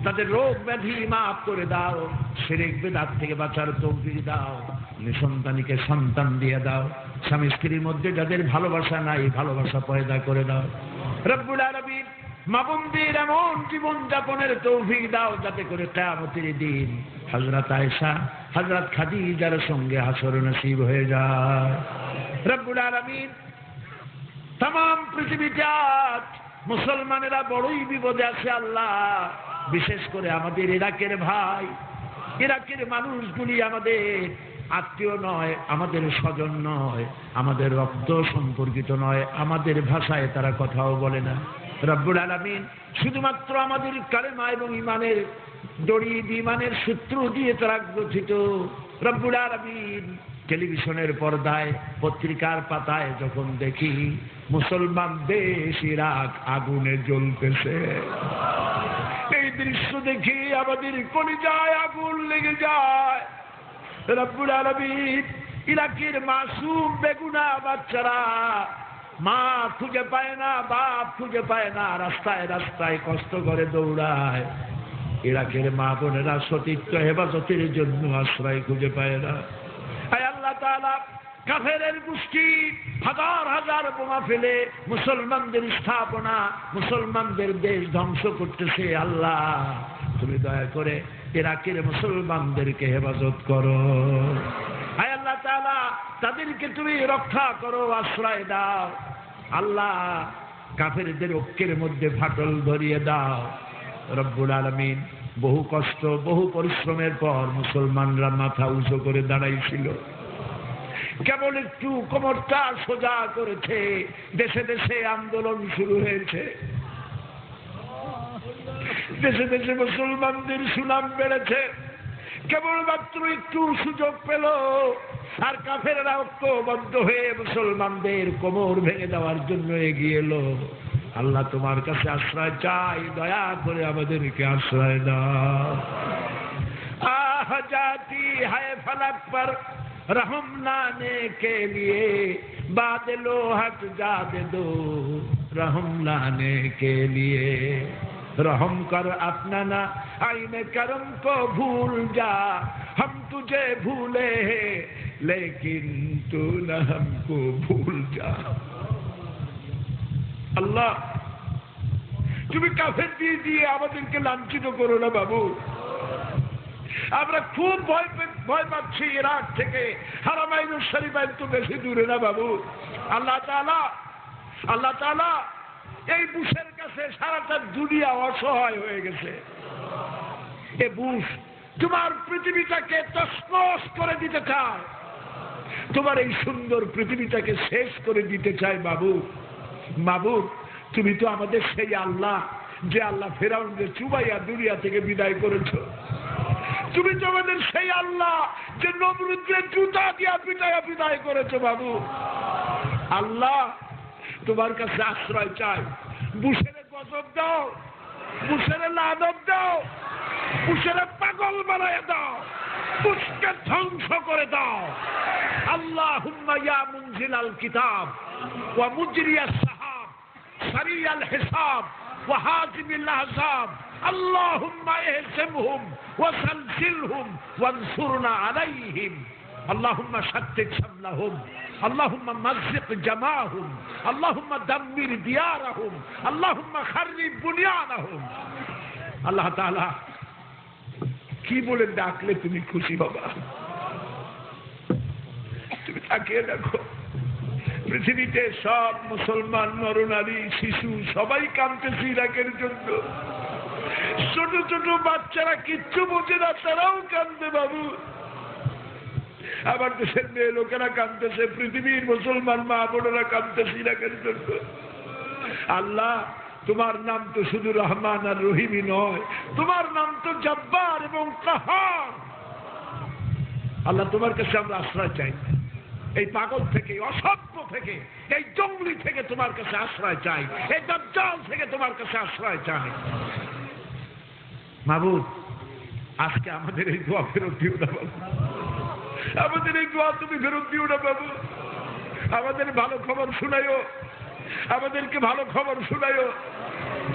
তাদের রোগ ব্যাধি মাফ করে দাও, শিরক বিদআত থেকে বাঁচার তৌফিক দাও, নিঃসন্তানীকে সন্তান দিয়ে দাও, স্বামী স্ত্রীর মধ্যে যাদের ভালোবাসা নাই ভালোবাসা পয়দা করে দাও। রব্বুল আলামিন, মা বোনদের এমন জীবন যাপনের তৌফিক দাও যাতে করে কিয়ামতের দিন হযরত আয়েশা, হযরত খাদিজার সঙ্গে হাসর নসিব হয়ে যায়। রব্বুল আলামিন, तमाम পৃথিবীতে আজ মুসলমানেরা বড়ই বিপদে আছে আল্লাহ। বিশেষ করে আমাদের ইরাকের ভাই, ইরাকের মানুষগুলি আমাদের আত্মীয় নয়, আমাদের স্বজন নয়, আমাদের রক্ত সম্পর্কিত নয়, আমাদের ভাষায় তারা কথাও বলে না। রব্বুল আলামিন, শুধুমাত্র আমাদের কালেমা এবং ইমানের দড়ি, ইমানের সূত্র দিয়ে তারা গঠিত। রব্বুল আলামিন, টেলিভিশনের পর্দায়, পত্রিকার পাতায় যখন দেখি মুসলমান দেশ ইরাক আগুনে জ্বলতেছে, এই দৃশ্য দেখি আমাদের কলিজায় আগুন লেগে যায়। রব্বুল আলামিন, ইরাকের মাসুম বেগুনা বাচ্চারা মা খুঁজে পায় না, বাপ খুঁজে পায় না, রাস্তায় রাস্তায় কষ্ট করে দৌড়ায়। ইরাকের মা বোনেরা সতীত্ব হেফাজতের জন্য আশ্রয় খুঁজে পায় না। আয় আল্লাহ তাআলা, কাফেরের গোষ্ঠী হাজার হাজার বোমা ফেলে মুসলমানদের স্থাপনা, মুসলমানদের দেশ ধ্বংস করতেছে। আল্লাহ, তুমি দয়া করে ইরাকের মুসলমানদেরকে হেফাজত করো। আয় আল্লাহ তাআলা, তাদেরকে তুমি রক্ষা করো, আশ্রয় দাও। আল্লাহ, কাফেরদের ঐক্যের মধ্যে ফাটল ধরিয়ে দাও। রব্বুল আলামিন, বহু কষ্ট, বহু পরিশ্রমের পর মুসলমানরা মাথা উঁচু করে দাঁড়াইছিল, কেবল একটু কোমরটা সোজা করেছে, দেশে দেশে আন্দোলন শুরু হয়েছে, দেশে দেশে মুসলমানদের সুনাম বেড়েছে, কেবলমাত্র একটু সুযোগ পেল আর কাফেররা ঐক্যবদ্ধ হয়ে মুসলমানদের কোমর ভেঙে দেওয়ার জন্য এগিয়ে এলো। আল্লাহ, তোমার কাছে আশ্রয় চাই, দয়া করে আমাদেরকে আশ্রয় দাও। আহ জাতি হায় ফলক পর रहम लाने के लिए बादलो हट जाने दो, रहम लाने के लिए रहम कर अपना ना आईने करम को भूल जा, हम तुझे भूले हैं लेकिन तू न हमको भूल जा। अल्लाह, তুমি কাফের দিয়ে আমাদেরকে লাঞ্ছিত করো না বাবু। আমরা খুব ভয় পাচ্ছি ইরাক থেকে, হারামাইনুল শরীফ তো বেশি দূরে না বাবু। আল্লাহ তাআলা, এই বুশের কাছে সারাটা দুনিয়া অসহায় হয়ে গেছে। এ বুশ তোমার পৃথিবীটাকে তছনছ করে দিতে চায়। তোমার এই সুন্দর পৃথিবীটাকে শেষ করে দিতে চাই মাবুদ। মাবুদ, তুমি তো আমাদের সেই আল্লাহ যে আল্লাহ ফেরাউনকে চুবাইয়া দুনিয়া থেকে বিদায় করেছো। তুমি তো আমাদের সেই আল্লাহ যে নমরুদকে জুতা দিয়া পিটাইয়া বিদায় করেছো বাবু। আল্লাহ, তোমার কাছে আশ্রয় চাই। বুশেরে গজব দাও, বুশেরে লানত দাও, বুশেরে পাগল বানায় দাও, বুশকে ধ্বংস করে দাও। আল্লাহুম্মা ইয়া মুনজিলাল কিতাব ওয়া মুজরিয়াস সাহাব সারিয়াল হিসাব ওয়া হাজিমিল আহজাব আল্লাহুম্মা ইহজিমহুম ওয়া সালসিলহুম ওয়ানসুরনা আলাইহিম আল্লাহুম্মা শাত্তিত শামলাহুম اللهم مزق جماعهم اللهم دمر ديارهم اللهم خرب بنيانهم। আল্লাহ তাআলা কি বলে ডাকলে তুমি খুশি হবা? তুমি তাকিয়ে দেখো, পৃথিবীতে সব মুসলমান নরনারী শিশু সবাই কাঁদতেছে ইরাকের জন্য। ছোট ছোট বাচ্চারা কিচ্ছু বোঝে না, তারাও কাঁদবে বাবু। আমার দেশের মেয়ে লোকেরা কাঁদতেছে, পৃথিবীর মুসলমান মা বোনেরা কাঁদতেছে ইরাকের জন্য। আল্লাহ, তোমার নাম তো শুধু রহমান আর রহিমই নয়, তোমার নাম তো জব্বার এবং কাহার। আল্লাহ, তোমার কাছে আমরা আশ্রয় চাই। এই পাগল থেকে, অসভ্য থেকে, এই জঙ্গলি থেকে তোমার কাছে আশ্রয় চাই, এই দাজ্জাল থেকে তোমার কাছে আশ্রয় চাই। মাবুদ, আজকে আমাদের এই দোয়া ফেরত দিও না বাবু। আমাদের এই দোয়া তুমি ফেরত দিও না বাবু। আমাদের ভালো খবর শুনাইও, আমাদেরকে ভালো খবর শুনাইও।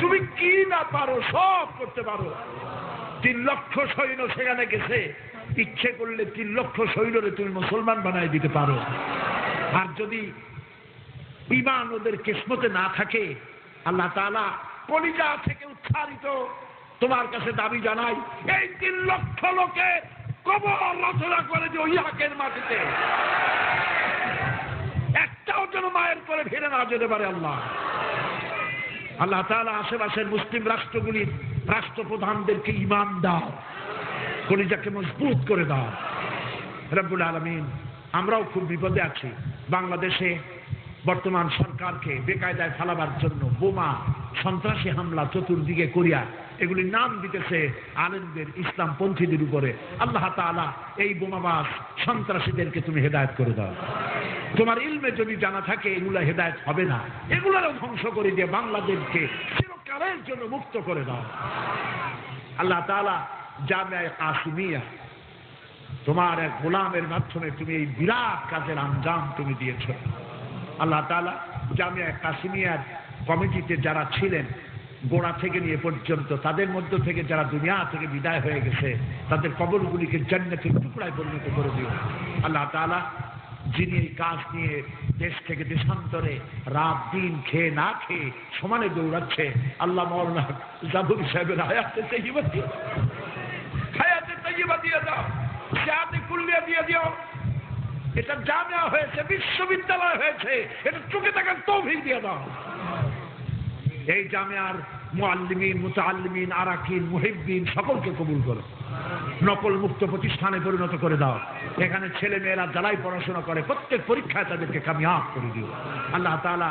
তুমি কি না পারো, সব করতে পারো। 3 লক্ষ সৈন্য সেখানে গেছে, ইচ্ছে করলে 3 লক্ষ সৈন্যরে তুমি মুসলমান বানায় দিতে পারো। আর যদি ঈমান ওদের কিসমতে না থাকে, আল্লাহ তাআলা কলিজা থেকে উচ্চারিত তোমার কাছে দাবি জানাই, এই 3 লক্ষ লোকে কবর রচনা করে যে ইরাকের মাটিতে একটাও যেন মায়ের করে ফিরে না যেতে পারে। আল্লাহ আল্লাহ তাআলা আশেপাশের মুসলিম রাষ্ট্রগুলির রাষ্ট্রপ্রধানদেরকে ঈমান দাও, কলিজাকে মজবুত করে দাও রব্বুল আলামিন। আমরাও খুব বিপদে আছি। বাংলাদেশে বর্তমান সরকারকে বেকায়দায় ফেলাবার জন্য বোমা, সন্ত্রাসী হামলা চতুর্দিকে করিয়া এগুলির নাম দিতেছে আলেমদের, ইসলামপন্থীদের উপরে। আল্লাহ তাআলা এই বোমাবাজ সন্ত্রাসীদেরকে তুমি হেদায়েত করে দাও। তোমার ইলমে যদি জানা থাকে এগুলা হেদায়েত হবে না, এগুলারও ধ্বংস করে দিয়ে বাংলাদেশকে চিরকালের জন্য মুক্ত করে দাও। আল্লাহ তাআলা জামিয়া কাসিমিয়া তোমার এক গোলামের মাধ্যমে তুমি এই বিরাট কাজের আঞ্জাম তুমি দিয়েছ। আল্লাহ তাআলা জামিয়া কাসিমিয়ার কমিটিতে যারা ছিলেন গোড়া থেকে নিয়ে পর্যন্ত, তাদের মধ্য থেকে যারা দুনিয়া থেকে বিদায় হয়ে গেছে, তাদের কবরগুলিকে জান্নাতের টুকরায় পরিণত করে দিও। আল্লাহ তাআলা যিনি এই কাজ নিয়ে দেশ থেকে দেশান্তরে রাত দিন খেয়ে না খেয়ে সমানে দৌড়াচ্ছে, আল্লাহ মাওলানা জাবুর সাহেবের হায়াতে তাইয়্যিবা দিয়ে দাও, হায়াতে তাইয়্যিবা দিয়ে দাও, শাহাদাতে কুল্লিয়া দিয়ে দিও। এটা জামিয়া হয়েছে, বিশ্ববিদ্যালয় হয়েছে, এটা চোখে দেখার তৌফিক দিয়ে দাও। এই জামিয়ার মুআল্লিমিন, মুতাআল্লিমিন, আরাকিন, মুহিব্বিন সকলকে কবুল করো, নকল মুক্ত প্রতিষ্ঠানে পরিণত করে দাও। এখানে ছেলে মেয়েরা যারাই পড়াশোনা করে প্রত্যেক পরীক্ষায় তাদেরকে কামিয়াব করে দিও। আল্লাহ তাআলা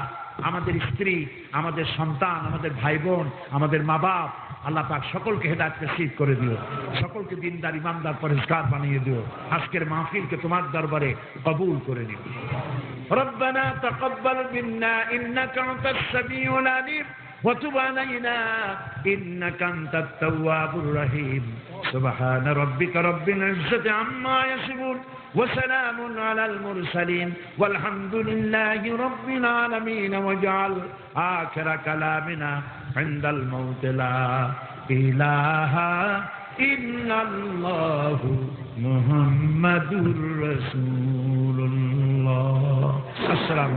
আমাদের স্ত্রী, আমাদের সন্তান, আমাদের ভাই বোন, আমাদের মা বাপ, আল্লাহ পাক সকলকে হেদায়েত নসিব করে দিও, সকলকে দিনদার ইমানদার পরিষ্কার বানিয়ে দিও। আজকের মাহফিলকে তোমার দরবারে কবুল করে নিও। রব্বানা তাকাব্বাল মিন্না ইন্নাকা আনতাস সামিউল আলিম وتب علينا إنك أنت التواب الرحيم سبحان ربك رب العزة عما يصفون وسلام على المرسلين والحمد لله رب العالمين واجعل آخر كلامنا عند الموت لا إله إلا الله محمد رسول الله. السلام